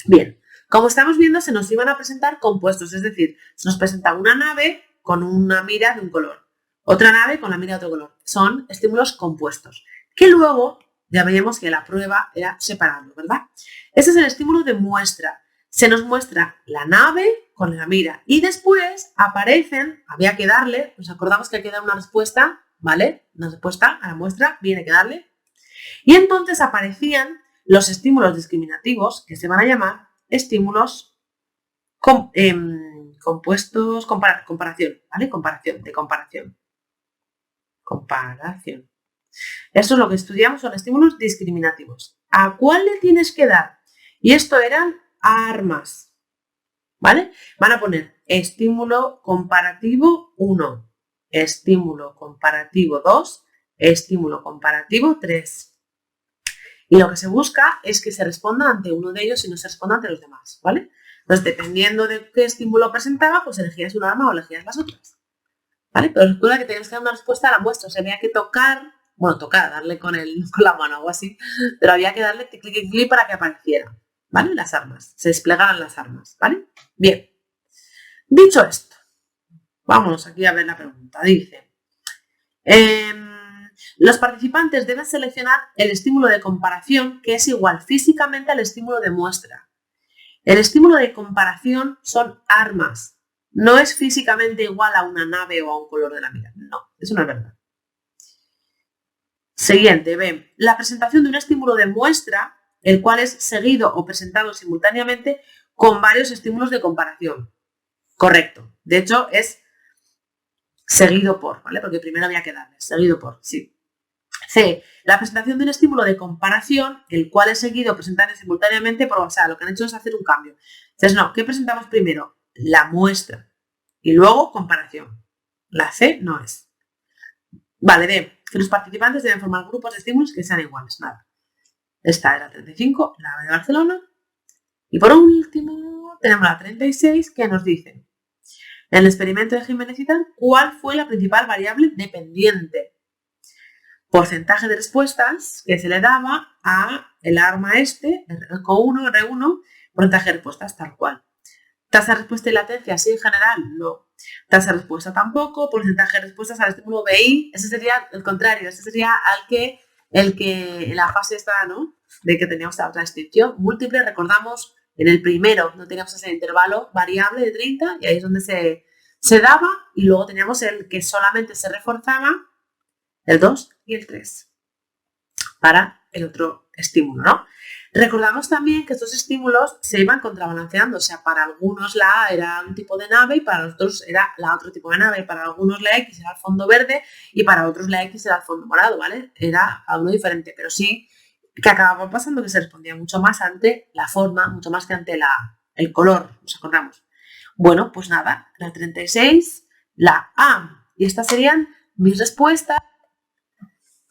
Bien, como estamos viendo, se nos iban a presentar compuestos, es decir, se nos presenta una nave con una mira de un color, otra nave con la mira de otro color. Son estímulos compuestos, que luego ya veíamos que la prueba era separarlo, ¿verdad? Este es el estímulo de muestra. Se nos muestra la nave con la mira y después aparecen, había que darle, nos acordamos que hay que dar una respuesta, ¿vale? Una respuesta a la muestra, viene que darle. Y entonces aparecían los estímulos discriminativos, que se van a llamar estímulos compuestos, comparación, ¿vale? Comparación. Comparación. Esto es lo que estudiamos, son estímulos discriminativos. ¿A cuál le tienes que dar? Y esto eran armas, ¿vale? Van a poner estímulo comparativo 1, estímulo comparativo 2, estímulo comparativo 3. Y lo que se busca es que se responda ante uno de ellos y no se responda ante los demás, ¿vale? Entonces, dependiendo de qué estímulo presentaba, pues elegías un arma o elegías las otras, ¿vale? Pero recuerda que tenías que dar una respuesta a la muestra, o sea, había que tocar, darle con la mano o algo así, pero había que darle clic, clic, clic para que apareciera, ¿vale? Las armas, se desplegaran las armas, ¿vale? Bien, dicho esto, vámonos aquí a ver la pregunta. Dice, los participantes deben seleccionar el estímulo de comparación que es igual físicamente al estímulo de muestra. El estímulo de comparación son armas, no es físicamente igual a una nave o a un color de la mira. No, eso no es verdad. Siguiente, ven, la presentación de un estímulo de muestra, el cual es seguido o presentado simultáneamente con varios estímulos de comparación. Correcto. De hecho, es seguido por, ¿vale? Porque primero había que darle, seguido por, sí. C, la presentación de un estímulo de comparación, el cual es seguido o presentado simultáneamente por, o sea, lo que han hecho es hacer un cambio. Entonces, no, ¿qué presentamos primero? La muestra y luego comparación. La C no es. Vale, D, que los participantes deben formar grupos de estímulos que sean iguales. Nada. Esta es la 35, la de Barcelona. Y por último, tenemos la 36 que nos dice, en el experimento de Jiménez y tal, ¿cuál fue la principal variable dependiente? Porcentaje de respuestas que se le daba a el arma R1, R1, porcentaje de respuestas tal cual. Tasa de respuesta y latencia, sí, en general, no. Tasa de respuesta tampoco, porcentaje de respuestas al estímulo BI, ese sería el contrario, ese sería el que en la fase esta, ¿no? De que teníamos la otra distinción múltiple, recordamos, en el primero no teníamos ese intervalo variable de 30 y ahí es donde se daba y luego teníamos el que solamente se reforzaba, el 2 y el 3 para el otro estímulo, ¿no? Recordamos también que estos estímulos se iban contrabalanceando, o sea, para algunos la A era un tipo de nave y para los otros era la otro tipo de nave, para algunos la X era el fondo verde y para otros la X era el fondo morado, ¿vale? Era algo diferente, pero sí que acababa pasando que se respondía mucho más ante la forma, mucho más que ante el color, nos acordamos. Bueno, pues nada, la 36, la A, y estas serían mis respuestas.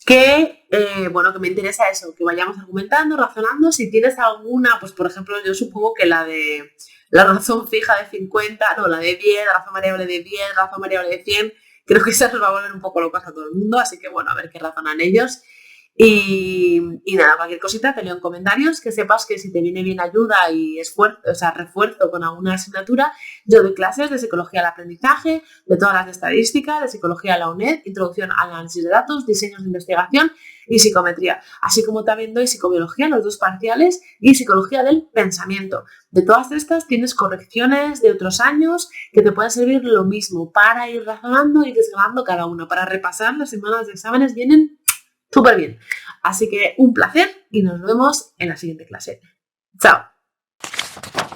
Que, que me interesa eso, que vayamos argumentando, razonando. Si tienes alguna, pues por ejemplo, yo supongo que la de la razón fija de 50, no, la de 10, la razón variable de 10, la razón variable de 100, creo que esa nos va a volver un poco locas a todo el mundo, así que bueno, a ver qué razonan ellos. Y nada, cualquier cosita te leo en comentarios, que sepas que si te viene bien ayuda y esfuerzo, o sea, refuerzo con alguna asignatura, yo doy clases de psicología del aprendizaje, de todas las de estadística, de psicología de la UNED, introducción al análisis de datos, diseños de investigación y psicometría, así como también doy psicobiología, los dos parciales, y psicología del pensamiento. De todas estas tienes correcciones de otros años que te pueden servir lo mismo para ir razonando y desgranando cada uno, para repasar las semanas de exámenes vienen súper bien. Así que un placer y nos vemos en la siguiente clase. Chao.